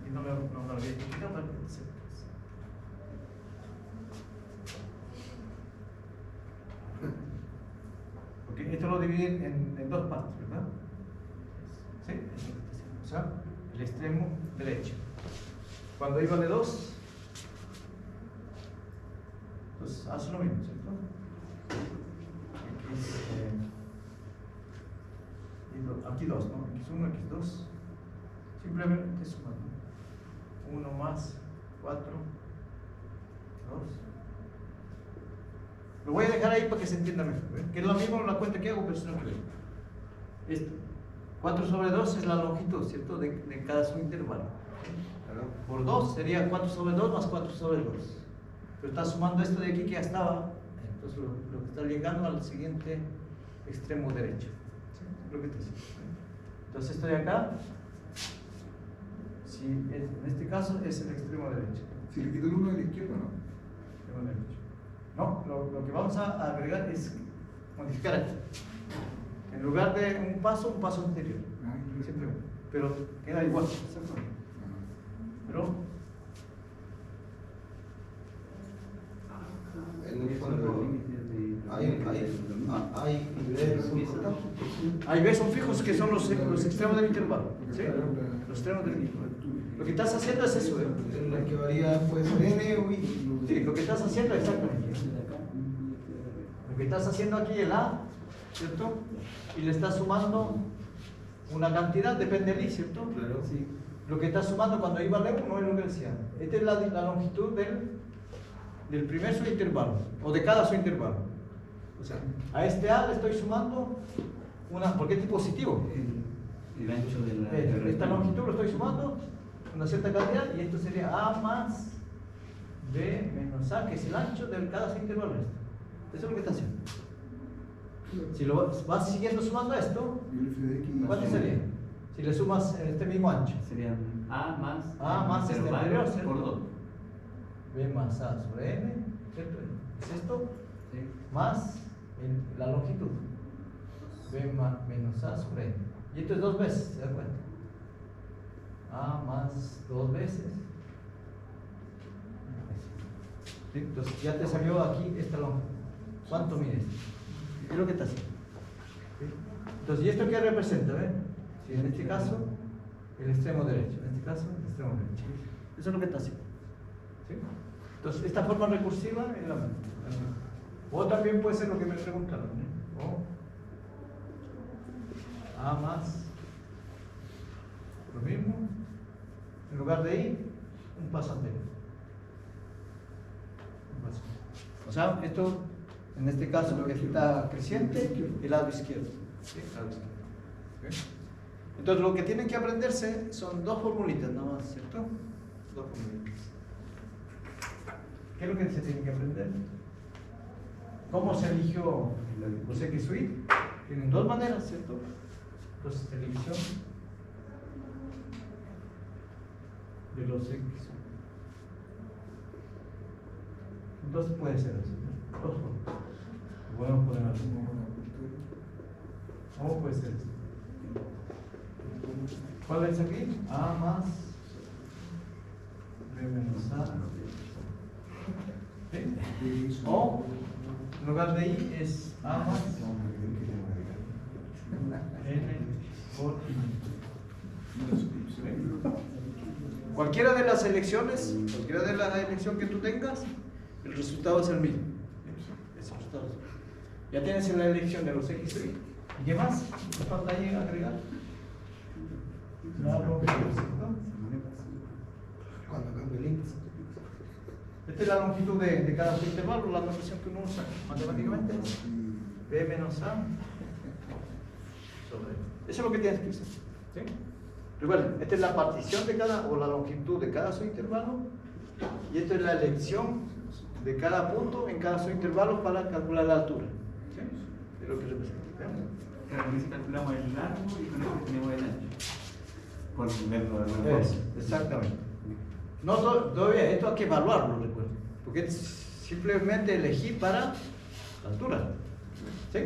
Y no me olvidé de quitar para que se. Porque esto lo dividen en dos partes, ¿verdad? ¿Sí? O sea, el extremo derecho. Cuando i vale 2, entonces hace lo mismo, ¿cierto? Aquí 2, ¿no? x1, x2. Simplemente sumando. 1 más 4, 2. Lo voy a dejar ahí para que se entienda mejor, ¿eh? Que es lo mismo la cuenta que hago, pero si no creo. Esto. 4 sobre 2 es la longitud, ¿cierto? De cada subintervalo. Por 2 sería 4 sobre 2 más 4 sobre 2. Pero está sumando esto de aquí que ya estaba. Entonces lo que está llegando al siguiente extremo derecho. ¿Sí? Lo que está haciendo. Entonces esto de acá, si en este caso es el extremo derecho. Si le quito el 1 de la izquierda, ¿no? Extremo derecho. No, lo que vamos a agregar es modificar aquí. En lugar de un paso anterior. Simplemente. Pero queda igual. Pero En el fondo, hay niveles ahí ves, son fijos que son los extremos del intervalo. ¿Sí? Los extremos del intervalo. Lo que estás haciendo es eso. La que varía puede ser n o i. Sí, lo que estás haciendo exactamente. Lo que estás haciendo aquí el a, ¿cierto? Y le estás sumando una cantidad, depende del i, ¿cierto? Claro. Sí. Lo que estás sumando cuando i vale 1 es lo que decía. Esta es la longitud del primer subintervalo, o de cada subintervalo. O sea, a este a le estoy sumando una, porque este es positivo. El ancho de la. Esta longitud lo estoy sumando una cierta cantidad, y esto sería a más b menos a, que es el ancho de cada subintervalo. Eso es lo que está haciendo. Si lo vas siguiendo sumando esto, ¿cuánto sería? Si le sumas este mismo ancho. Serían a más este intervalo anterior, ¿cierto? por 2. B más a sobre n, ¿cierto? Es esto, Sí. más la longitud. B menos a sobre n. Y esto es 2 veces, ¿se dan cuenta? A más 2 veces. ¿Sí? Entonces ya te salió aquí esta longitud. ¿Cuánto mides? Es lo que está haciendo. ¿Sí? Entonces, ¿y esto qué representa? ¿Ven? Si en este caso, el extremo derecho. En este caso, el extremo derecho. Eso es lo que está haciendo. ¿Sí? Entonces, esta forma recursiva es la misma. O también puede ser lo que me preguntaron. O a más lo mismo, en lugar de i, un paso anterior. Un paso. O sea, esto, en este caso, lo que está creciente, el lado izquierdo. ¿Sí? El lado izquierdo. ¿Sí? Entonces, lo que tienen que aprenderse son dos formulitas, nada más, ¿cierto? Dos formulitas. ¿Qué es lo que se tiene que aprender? ¿Cómo se eligió los X sub i? Tienen dos maneras, ¿cierto? Entonces, elección de los X. Entonces puede ser así, ¿no? Podemos poner así. ¿Cómo puede ser? ¿Cuál es aquí? A más B menos A. ¿Sí? O en lugar de I es A más N por I. Cualquiera de las elecciones, cualquiera de la elección que tú tengas, el resultado es el mismo. Ese resultado es el mismo. Ya tienes la elección de los X y Y. ¿Y qué más? ¿Te falta ahí agregar? La longitud, ¿cierto? Cuando cambio el índice. Esta es la longitud de cada intervalo, la notación que uno usa matemáticamente es B menos A sobre. Eso es lo que tienes que usar. ¿Sí? Recuerden, esta es la partición de cada, o la longitud de cada subintervalo, y esto es la elección de cada punto en cada subintervalo para calcular la altura. ¿Sí? Es lo que representa. Claro, con eso calculamos el largo y con eso tenemos el ancho. Por verlo de alguna Eso, forma. exactamente. No, todavía esto hay que evaluarlo, recuerden, porque es simplemente elegir para la altura. ¿Sí?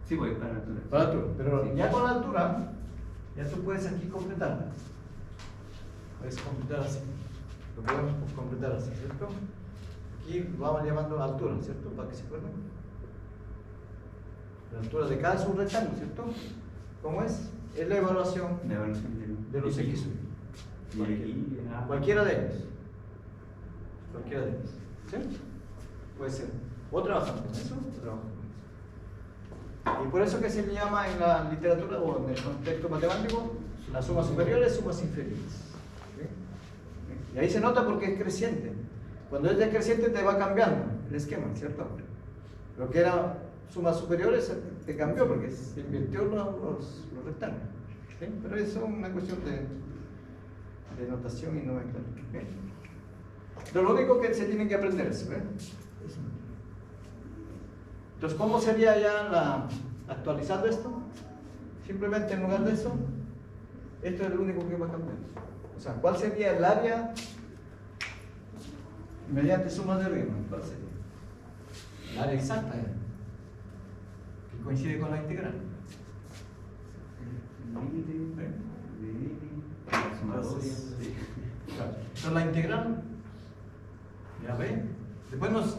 Sí, pues, para la altura. Para la altura. Pero Sí. ya con la altura, ya tú puedes aquí completarla. Puedes completar así. Lo podemos completar así, ¿cierto? Aquí vamos llamando altura, ¿cierto? Para que se acuerden. La altura de cada subrectángulo, ¿cierto? ¿Cómo es? Es la evaluación La evaluación de los X. Y aquí, Cualquiera de ellos. Cualquiera de ellos. ¿Sí? Puede ser. O trabajan con eso, o trabajan con eso. Y por eso que se le llama en la literatura o en el contexto matemático las sumas superiores, sumas inferiores. ¿Sí? Y ahí se nota porque es creciente. Cuando es decreciente te va cambiando el esquema, ¿cierto? Lo que era sumas superiores te cambió porque se invirtió los rectángulos. ¿Sí? Pero eso es una cuestión de notación y nomenclatura. ¿Okay? Pero lo único que se tiene que aprender es, ¿eh? Eso. Entonces, ¿cómo sería ya actualizando esto? Simplemente en lugar de eso, esto es lo único que va a cambiar. O sea, ¿cuál sería el área mediante sumas de Riemann? ¿Cuál sería? El área exacta, que coincide con la integral. límite de N, la sumatoria. Entonces, entonces la integral, ya ven, después nos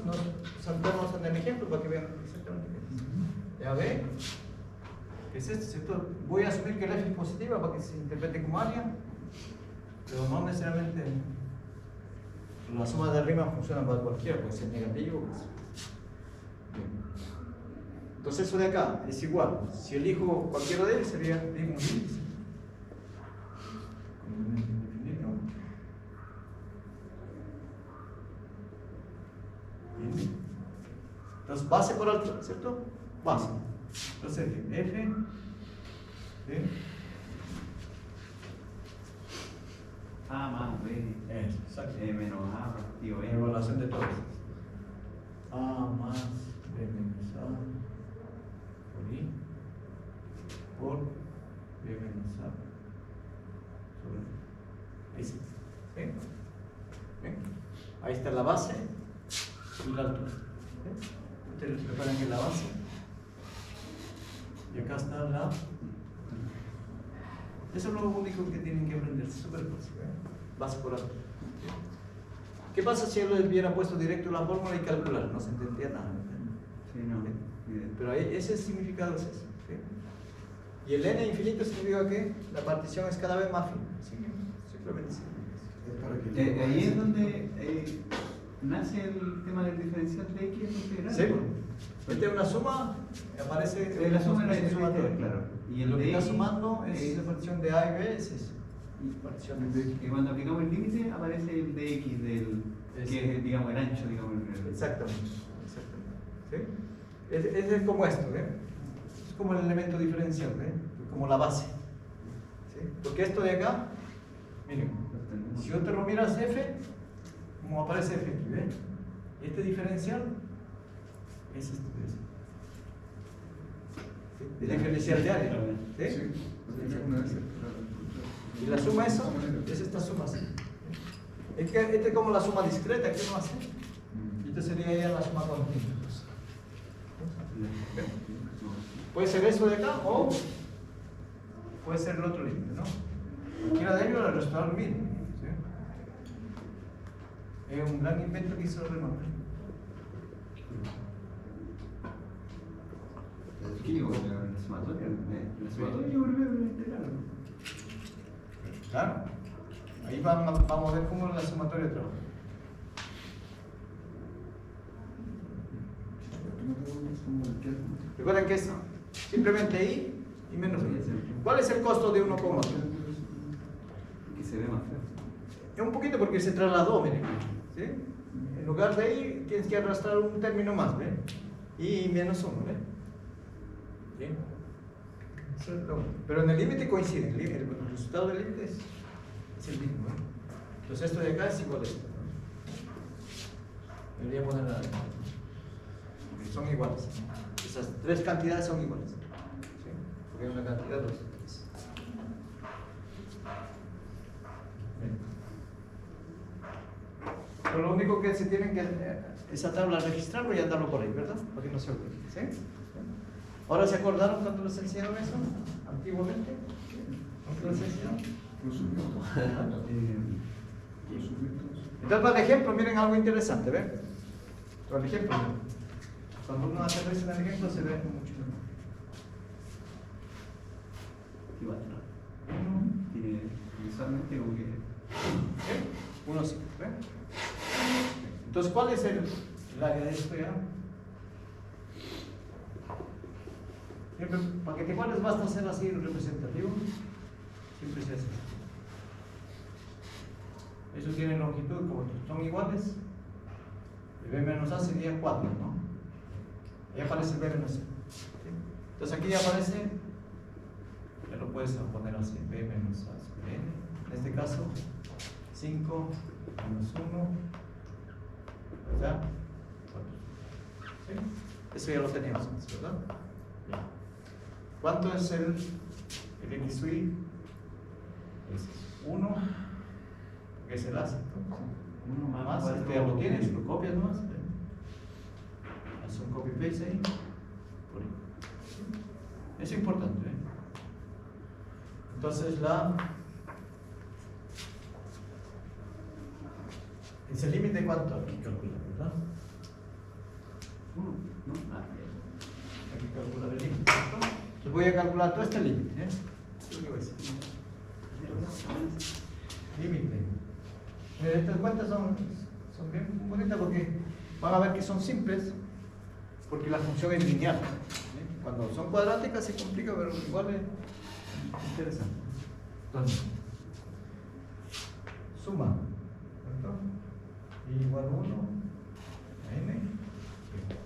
saltamos en el ejemplo para que vean exactamente qué es. Ya ven, ¿qué es esto? ¿Cierto? Voy a asumir que el f es positiva para que se interprete como área, pero no necesariamente la suma de Riemann funciona para cualquiera, puede ser negativo. Pues. Bien. Entonces eso de acá es igual, si elijo cualquiera de ellos sería un índice. Complemento indefinido. Bien. Entonces base por altura, ¿cierto? Base. Entonces F de A más B. Eso, exacto. Menos A partido B. Evaluación de todas. A más B menos A por I por B menos A sobre I. ¿Sí? ¿Bien? Ahí está la base y la altura. ¿Sí? Ustedes preparan en la base y acá está la. Eso es lo único que tienen que aprender, es súper fácil. Base por altura. ¿Qué pasa si él le hubiera puesto directo la fórmula y calcular? No se entendía nada. Sí, no. Pero ahí, ese significado es eso. ¿Sí? Y el n infinito significa que la partición es cada vez más fina. Así que simplemente sí. Es para que Ahí es donde nace el tema del diferencial de X integral. Sí, esta es una suma, aparece La suma es la sumatoria, claro. Y el lo que de está X sumando es la partición de A y B, es eso. Y partición de Y cuando aplicamos el límite aparece el dx del que es, digamos, el ancho, digamos. Exactamente. ¿Sí? Es como esto, es como el elemento diferencial, como la base. ¿Sí? Porque esto de acá, miren, si yo te lo miras F, como aparece F aquí, ¿ven? Este diferencial es esto. ¿Sí? El diferencial de área. ¿Sí? Y la suma eso es esta suma así. Es que esta es como la suma discreta que uno hace. Y Esta sería ya la suma continua. Puede ser eso de acá o puede ser el otro límite, ¿no? Cualquiera de ellos el resultado es mismo. ¿Sí? Es un gran invento que hizo Renault. ¿Qué digo? La sumatoria yo creo que es integral, ¿no? Claro. Ahí vamos a ver cómo la sumatoria trabaja. Recuerden que es simplemente I y menos I. ¿Cuál es el costo de 1,8? Que se ve más feo. Es un poquito porque se trasladó, miren. ¿Sí? En lugar de I tienes que arrastrar un término más, ¿ven? I menos 1, ¿ven? ¿Sí? Eso es lo único. Pero en el límite coinciden, el resultado del límite es el mismo, ¿ven? Entonces esto de acá es igual a esto, ¿no? Debería poner la son iguales. Esas tres cantidades son iguales. ¿Sí? Porque hay una cantidad, dos. Bien. Pero lo único que se tienen que esa tabla registrarlo y andarlo por ahí, ¿verdad? Para que no se olvide. ¿Sí? ¿Ahora se acordaron cuando les enseñaron eso? Antiguamente. ¿Cuándo les enseñaron? Entonces, para el ejemplo, miren algo interesante, ¿ven? Para el ejemplo, miren. Cuando uno aterriza en el ejemplo se ve mucho mejor. ¿Qué va a traer? Tiene visualmente como que. Uno sí, ¿ven? Entonces, ¿cuál es el área de esto ya? Siempre, para que te acuerdes, basta hacer así el representativo. Siempre se hace. Eso tiene longitud, como son iguales. El B menos A sería 4, ¿no? Ahí aparece el B menos A. ¿Sí? Entonces aquí ya aparece, ya lo puedes poner así, B menos A sobre N. En este caso, 5 menos 1, ¿verdad? 4. ¿Sí? Eso ya lo teníamos antes, ¿verdad? Bien. ¿Cuánto es el XY? Es 1, que es el ácido. 1 más, este ya lo tienes, lo copias más. Haz un copy paste ahí. Por ahí. Es importante. Entonces es el límite cuánto aquí calcula, ¿verdad? 1, ¿no? Aquí calcula el límite. Entonces voy a calcular todo este límite. ¿Qué es lo que voy a decir? Límite. Estas cuentas son bien bonitas porque van a ver que son simples porque la función es lineal. ¿Sí? Cuando son cuadráticas se complica, pero igual es interesante. Entonces, suma, ¿cierto? Y igual 1 a n.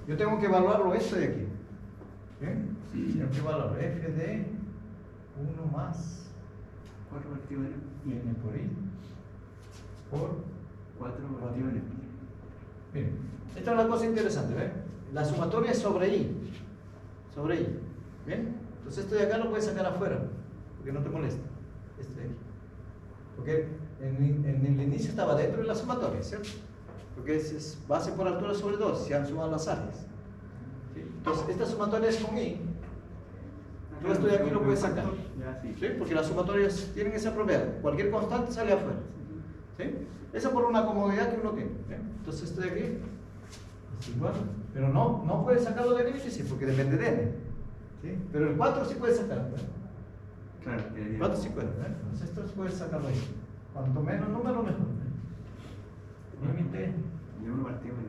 Yo tengo que evaluarlo esto de aquí. ¿Bien? Sí. Tengo que evaluarlo f de 1 más 4 partido n. N por i por 4 partido n. Bien, esta es una cosa interesante, ¿ven? La sumatoria es sobre i. Sobre i. ¿Bien? Entonces esto de acá lo puedes sacar afuera, porque no te molesta. Este de aquí. Porque en el inicio estaba dentro de la sumatoria, ¿cierto? Porque es base por altura sobre 2, se han sumado las áreas. ¿Sí? Entonces esta sumatoria es con i. Todo esto de aquí lo puedes sacar. Ya, sí. ¿Sí? Porque las sumatorias tienen esa propiedad. Cualquier constante sale afuera. ¿Sí? Eso por una comodidad que uno tiene. ¿Sí? Entonces esto de aquí es igual. Pero no puedes sacarlo del índice porque depende de n. ¿Sí? Pero el 4 sí puedes sacarlo. Claro, El 4 sí puede. Entonces esto sí puedes sacarlo ahí. Cuanto menos número, mejor. Límite. De 1 partido n.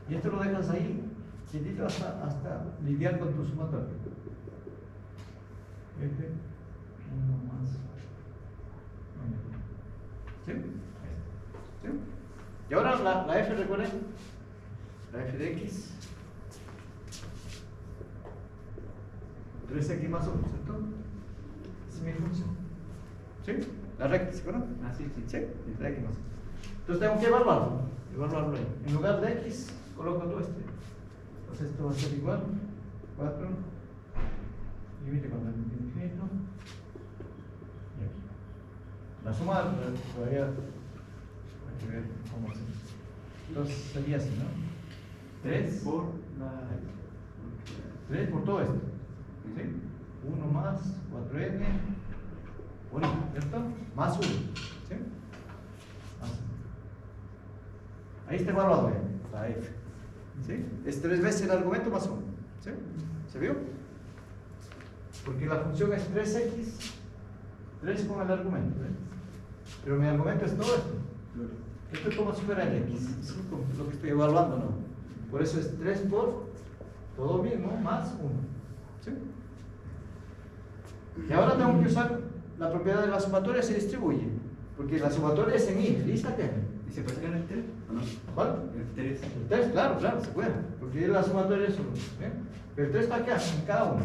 Y esto lo dejas ahí, quietito hasta lidiar con tu sumatoria. F, 1 más. ¿Sí? ¿Sí? Y ahora la f, recuerden, la f de x, 3x más 1, ¿cierto? Esa es mi función. ¿Sí? La recta, ¿se acuerdan? Ah, sí, sí. ¿Sí? La x más 1. Entonces tengo que evaluarlo ahí. En lugar de x, coloco todo este. Entonces esto va a ser igual, 4, límite con el infinito, y aquí. La suma todavía hay que ver cómo hacer. Entonces sería así, ¿no? 3 por la. 3 por todo esto. ¿Sí? 1 más 4n, 1, ¿cierto? Más 1. ¿Sí? Más 1. Ahí está evaluado la f. ¿Sí? Es 3 veces el argumento más 1. ¿Sí? ¿Se vio? Porque la función es 3x, 3 con el argumento. Pero mi argumento es todo esto. Esto es como si fuera el x. ¿Sí? Lo que estoy evaluando, ¿no? Por eso es 3 por todo mismo más 1. ¿Sí? Y ahora tengo que usar la propiedad de la sumatoria se distribuye. Porque la sumatoria es en i, lista que. ¿Y se puede sacar el 3 o no? ¿Cuál? El 3. El 3, claro, se puede. Porque la sumatoria es 1. Pero el 3 está acá, en cada uno.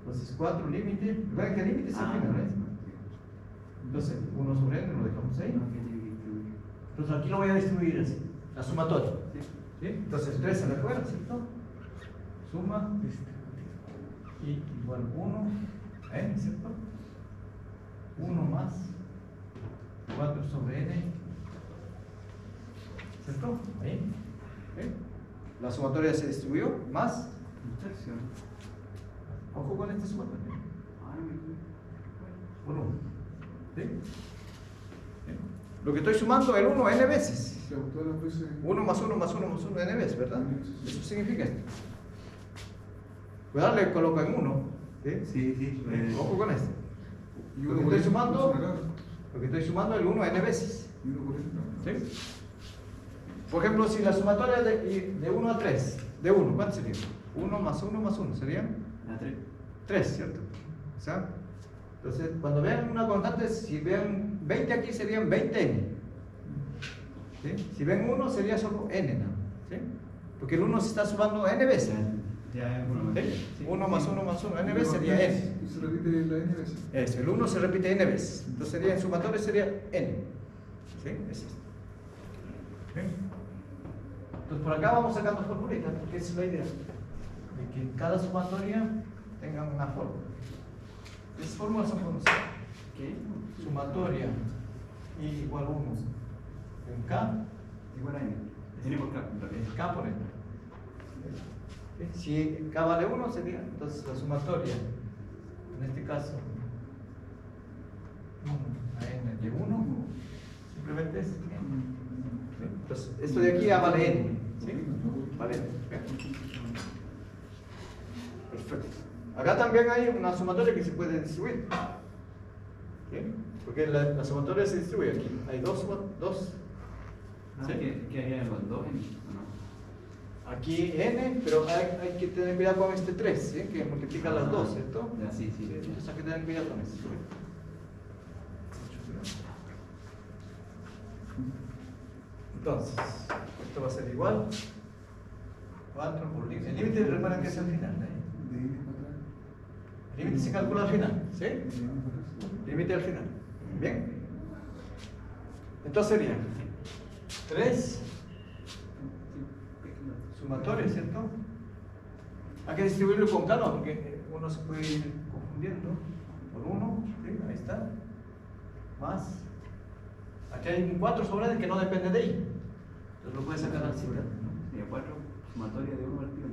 Entonces 4 límite. ¿Recuerden que el límite es el final? Entonces 1 sobre n lo dejamos ahí. Entonces aquí lo voy a distribuir así. La sumatoria. ¿Sí? Entonces 3 se recuerda, ¿cierto? Suma y igual 1 a n, ¿cierto? 1 más 4 sobre n, ¿cierto? Ahí. ¿Sí? La sumatoria se distribuyó más. Ojo con este sumatoria. 1. ¿Sí? ¿Sí? Lo que estoy sumando es el 1 n veces. 1 más 1 más 1 más 1 n veces, ¿verdad? Eso significa esto. Cuidado, le coloco en 1. ¿Sí? Sí. Ojo con esto. Lo que estoy sumando es el 1 n veces. ¿Sí? Por ejemplo, si la sumatoria de 1 a 3, de 1, ¿cuánto sería? 1 más 1 más 1, ¿sería? 3, ¿cierto? O sea, entonces, cuando vean una constante, si vean 20 aquí, serían 20n. ¿Sí? Si ven 1, sería solo n, ¿no? ¿Sí? Porque el 1 se está sumando n veces. Ya es 1 más. ¿Sí? 1 más 1 más 1, n veces sería n. Y se repite la n veces. Eso, el 1 se repite n veces. Entonces sería en sumatorio sería n. ¿Sí? Es esto. ¿Sí? Entonces por acá vamos sacando formulitas, porque esa es la idea. De que cada sumatoria tenga una fórmula. Esas fórmulas son conocidas. ¿Qué? Sumatoria I igual 1 en K, Igual a n. N por K. es K por N. Si K vale 1 sería, entonces la sumatoria, en este caso, 1 a N de 1, simplemente es N. ¿Sí? Entonces, esto de aquí ya vale N. ¿Sí? Vale N. Perfecto. Acá también hay una sumatoria que se puede distribuir. ¿Sí? Porque la sumatoria se distribuye aquí. Hay dos. ¿Sí? ¿Qué haría con 2 n? ¿O no? Aquí n, pero hay que tener cuidado con este 3, ¿sí? Que multiplica las 2, ¿cierto? Ya, sí. Entonces hay que tener cuidado con eso. Entonces, esto va a ser igual 4 por límite. El límite recuerden que es al final. El límite se calcula al final, ¿sí? Límite al final. Bien. Entonces sería 3 sumatoria, ¿cierto? Hay que distribuirlo con calma porque uno se puede ir confundiendo. Por 1, ¿sí? Ahí está. Más. Aquí hay un 4 sobre n que no depende de i. Entonces lo puedes sacar así. Sería 4 sumatoria de 1 partido.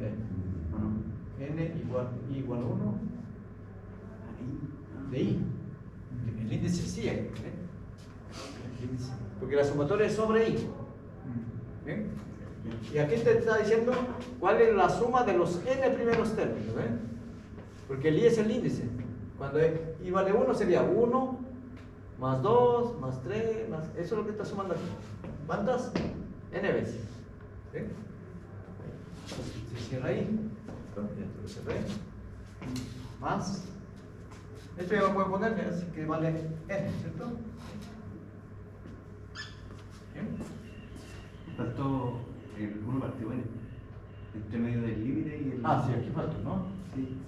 ¿O no? N igual 1 de i. El índice sí hay, ¿eh? El índice. Porque la sumatoria es sobre i. ¿Bien? Y aquí te está diciendo cuál es la suma de los n primeros términos. Porque el i es el índice. Cuando i vale 1 sería 1 más 2 más 3 más... Eso es lo que está sumando aquí. ¿Cuántas? N veces. ¿Sí? Se cierra ahí. Ya te lo cerré. Más. Esto ya lo puedo poner, así que vale n, ¿cierto? Bien. Faltó el 1 partido n. Entre medio del límite y el. Ah, sí, aquí falta, ¿no? Sí.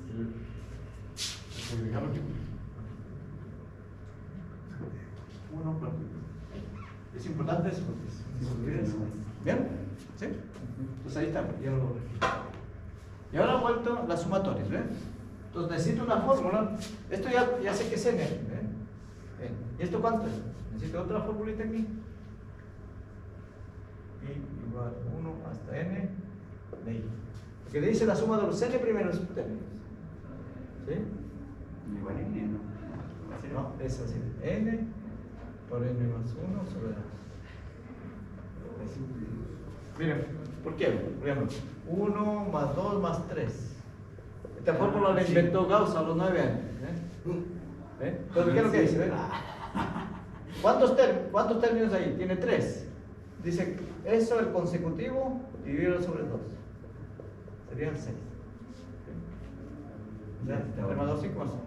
Hay que agregarlo aquí. 1 por... Es importante eso porque si olvidas. ¿Bien? ¿Sí? Pues ahí está, ya lo y ahora he vuelto las sumatorias, ¿ven? Entonces necesito una fórmula. Esto ya sé que es n, ¿ven? ¿Y esto cuánto es? Necesito otra formulita aquí. i igual 1 hasta n de i. Porque dice la suma de los n primeros términos. ¿Sí? Igual n, ¿no? Va a ser- No, es así. N por n más 1 sobre 2. Miren, ¿por qué? Por ejemplo, 1 más 2 más 3. Esta fórmula la inventó Gauss a los 9 años. Entonces, ¿qué es lo que dice? ¿Ven? ¿Cuántos términos hay? Tiene 3. Dice, eso el consecutivo dividido sobre 2. Serían 6. ¿Ya? 3 más 2, 5 más 1.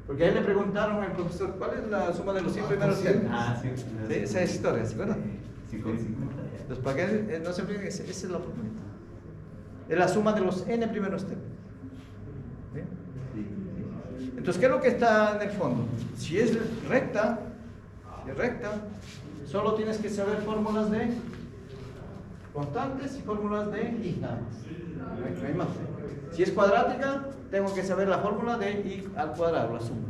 Porque a él le preguntaron al profesor, ¿cuál es la suma de los 100 primeros términos? Ah, sí. Sí, esa es historia, ¿se acuerdan? 5 y 50 ya. Entonces, para que no se olviden, esa es la formulita. Es la suma de los n primeros términos. ¿Sí? Sí. Entonces, ¿qué es lo que está en el fondo? Si es recta, solo tienes que saber fórmulas de constantes y fórmulas de i nada más. No hay más. Si es cuadrática, tengo que saber la fórmula de i al cuadrado, la suma.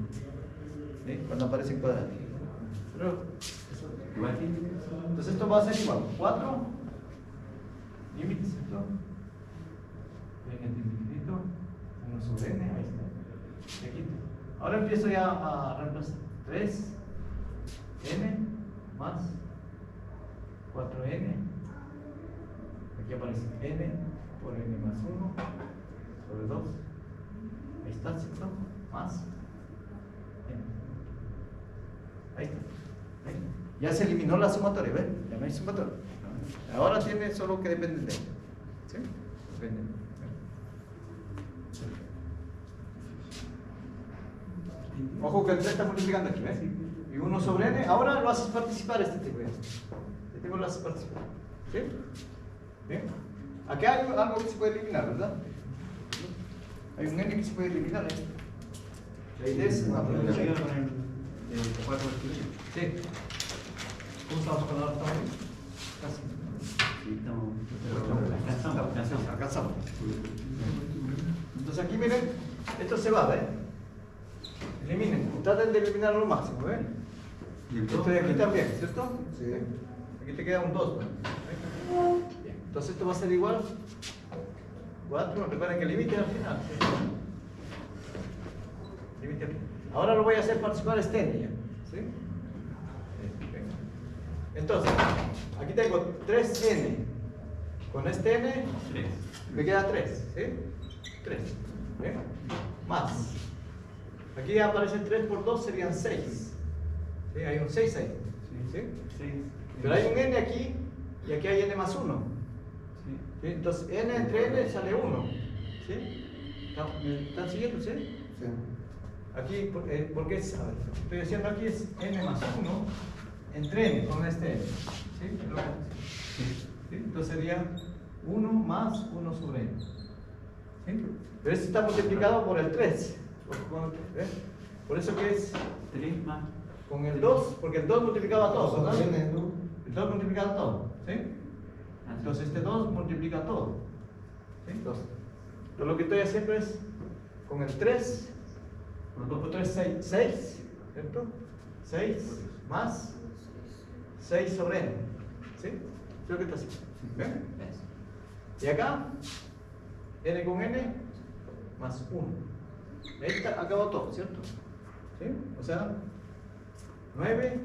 ¿Sí? Cuando aparece en cuadrática. Pero, Igual tiene. entonces esto va a ser igual. 4 límites, ¿cierto? N de infinito, 1 sobre n, ahí está. Y aquí. Ahora empiezo ya a reemplazar. 3 n más 4n. Aquí aparece n por n más 1 sobre 2. Ahí está, ¿cierto? Más n. Ahí está. Ahí. Ya se eliminó la sumatoria, ¿ven? Ya no hay sumatoria. Ahora tiene solo que depender de ella. ¿Sí? Depende. Ojo que el 3 está multiplicando aquí, ¿ves? Y 1 sobre n, ahora lo haces participar este tipo. Este tipo lo haces participar. ¿Sí? ¿Bien? Aquí hay algo que se puede eliminar, ¿verdad? Hay un n que se puede eliminar, ¿eh? La idea es Yo sigo con el 4 Sí. ¿Cómo estamos con la hora? Casi. Sí, estamos. Alcanzamos. Entonces aquí miren, esto se va, ¿ven? Eliminen, traten de eliminar lo máximo, ¿ven? Y el Esto de aquí también, ¿cierto? Sí. Aquí te queda un 2, ¿ven? Bien. Entonces esto va a ser igual 4, recuerden que el límite al final. Límite al final. Ahora lo voy a hacer participar este n ya, ¿sí? Entonces, aquí tengo 3n. Con este n 3. me queda 3, ¿sí? 3. ¿Bien? Más. Aquí ya aparece 3 por 2, serían 6. ¿Sí? Hay un 6 ahí. ¿Sí? 6. Pero hay un n aquí y aquí hay n más 1. Sí. ¿Sí? Entonces n entre n sale 1. ¿Sí? ¿Me están siguiendo? ¿Sí? Sí. Aquí, porque es, a ver, lo que estoy haciendo aquí es n más 1 entre n con este n. ¿Sí? ¿Sí? Entonces sería 1 más 1 sobre n. ¿Sí? Pero esto está multiplicado por el 3. Por eso que es 3 más. con el 2, porque el 2 multiplicaba todo, ¿verdad? N, ¿no? El 2 multiplicaba todo. ¿Sí? Entonces este 2 multiplica todo. ¿Sí? Entonces, lo que estoy haciendo es con el 3, por 2 por 3, 6, ¿cierto? 6 más 6 sobre n. ¿Sí? ¿Sí lo que está haciendo? ¿Ven? Y acá, n con n más 1. Ahí está, acabó todo, ¿cierto? ¿Sí? O sea, 9,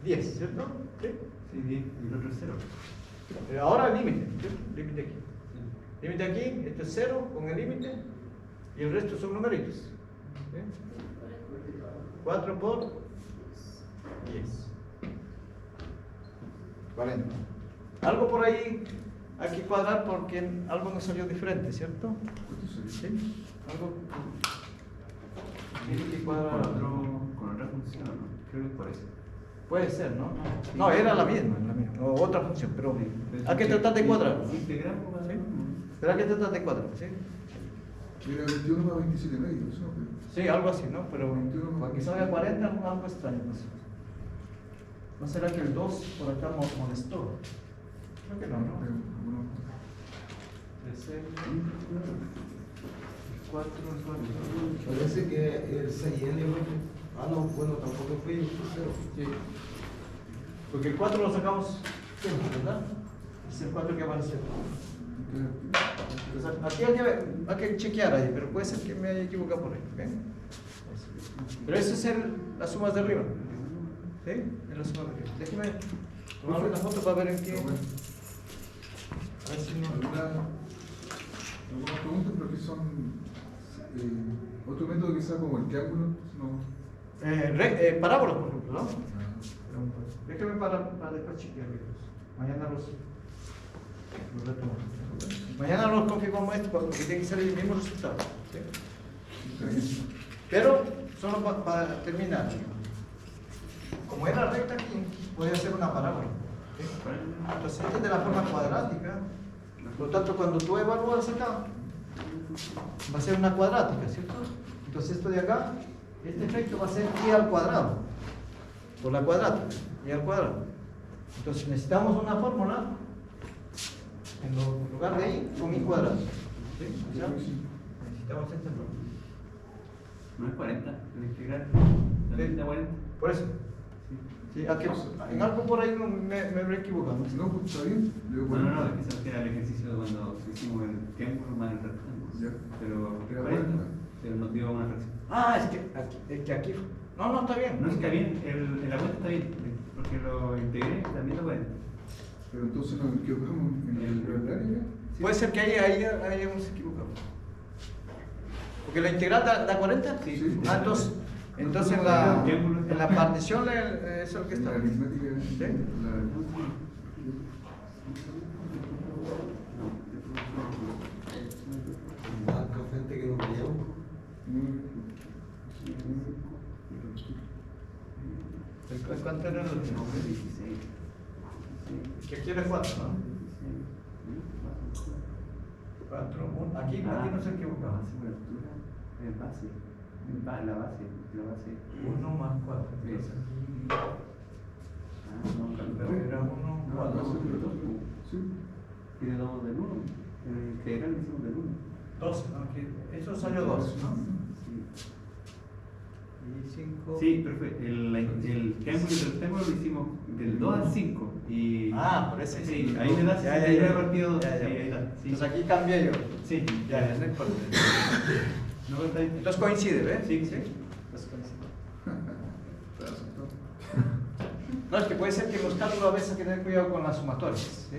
10, ¿cierto? ¿Sí? Sí, 10. Y el otro es 0. Pero ahora el límite, ¿cierto? Límite aquí. Límite aquí, este es 0 con el límite y el resto son numeritos. ¿Sí? 4 por 10. 40. Algo por ahí hay que cuadrar porque algo nos salió diferente, ¿cierto? ¿Sí? Algo tiene que cuadrar. Con otra función, ¿no? Creo que es por eso. Puede ser, ¿no? No, era la misma, o otra función, pero hay que tratar de cuadrar. Integramos, ¿Sí? Pero hay que tratar de cuadrar, ¿sí? Mira, 21 más 27 medios, ¿no? Sí, algo así, ¿no? Pero para que salga 40 es algo extraño. ¿No será que el 2 por acá molestó? Creo que no, ¿no? 13, 4, 4. Parece que el 6N, ah, no, bueno, tampoco fue 0. Sí. Porque el 4 lo sacamos ¿verdad? Es el 4 que aparece. Entonces, aquí hay que chequear ahí, pero puede ser que me haya equivocado por ahí. ¿Okay? Pero eso es las sumas de arriba. ¿Sí? Es la suma de arriba. Déjeme tomar una foto para ver en qué. A ver si no. Algunas preguntas, pero que son otro método quizá como el triángulo. No. Parábolas, por ejemplo, ¿no? Déjeme para después chequear. Mañana los retomamos. Mañana los confirmamos esto porque tiene que ser el mismo resultado. ¿Sí? Pero, solo para terminar, como era recta aquí, puede hacer una parábola. ¿Sí? Entonces, esta es de la forma cuadrática. Por lo tanto, cuando tú evalúas acá, va a ser una cuadrática, ¿cierto? Entonces, esto de acá, este efecto va a ser i al cuadrado, por la cuadrática, i al cuadrado. Entonces, necesitamos una fórmula en lugar de i con i cuadrado. ¿Sí? O sea, necesitamos esta fórmula. No es 40, el integral. La Sí. mitad 40. Por eso. Sí, en algo por ahí me he equivocado. No, pues está bien. No, es que se refiere al ejercicio cuando hicimos el triángulo más el rectángulo. Ya. Pero Era 40, 40. pero nos dio una fracción. Ah, es que aquí. No, está bien. No, está bien, la cuenta está bien, porque lo integré, también lo 40. Pero entonces nos equivocamos en el horario. Puede ser que ahí hemos equivocado. Porque la integral da 40. Sí. Ah, entonces en la partición es el que está. La aritmética. ¿Sí? Marca frente que no veíamos. ¿Cuánto era el último? 16. Que quiere 4, ¿no? 4, 1. Aquí no se equivocaba. Es base. La base. 1 más 4. Pero era 1, 4. Sí. Y le damos del 1. En el integral le hicimos del 1. 12, ¿no? Eso salió 12, ¿no? Sí. Y 5. Sí, perfecto. El triángulo y el rectángulo lo hicimos del 2 al 5. Y... Por eso. Sí, ahí le das el partido 2. Ahí está. Sí. Entonces aquí cambié yo. Sí, Ya, no importa. No, está bien. Entonces coincide, ¿ves? Sí. Entonces coincide. No, es que puede ser que en los cálculos a veces hay que tener cuidado con las sumatorias. ¿Sí?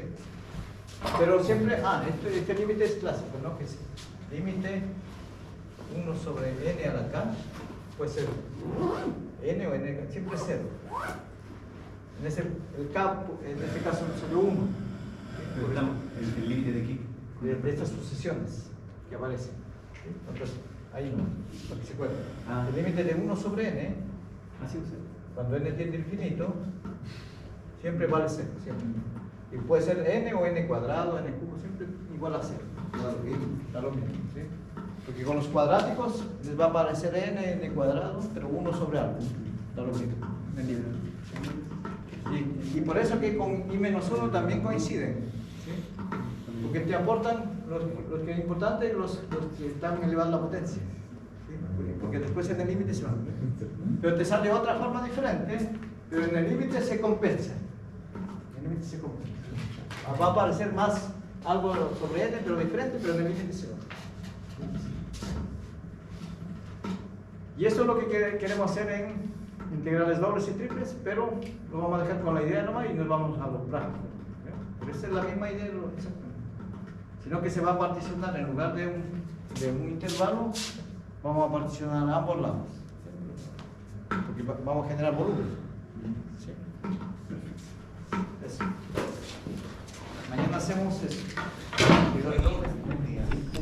Pero siempre, este límite es clásico, ¿no? Que es límite 1 sobre n a la k, puede ser n o n, siempre es 0. El k, en este caso, sobre 1. Pero estamos en el límite de aquí. De estas sucesiones que aparecen. ¿Sí? Entonces, ahí no, para que se acuerden. El límite de 1 sobre n, Así o sea. cuando n tiende a infinito, siempre vale 0, siempre. Y puede ser n o n cuadrado, n cubo, siempre igual a 0. Da lo mismo, ¿sí? Porque con los cuadráticos les va a aparecer n cuadrado, pero 1 sobre algo. Da lo mismo. Y por eso que con i menos 1 también coinciden. ¿Sí? Porque te aportan los que es importante, los que están elevando la potencia. ¿Sí? Porque después en el límite se van. Pero te sale otra forma diferente, pero en el límite se compensa. En el límite se compensa. Va a aparecer más algo sobre n, pero diferente, pero en el límite se va. Y esto es lo que queremos hacer en integrales dobles y triples, pero lo vamos a dejar con la idea nomás y nos vamos a lo práctico. Pero esa es la misma idea, sino que se va a particionar en lugar de un intervalo, vamos a particionar a ambos lados. Porque vamos a generar volumen. ¿Sí? Eso. Mañana hacemos eso.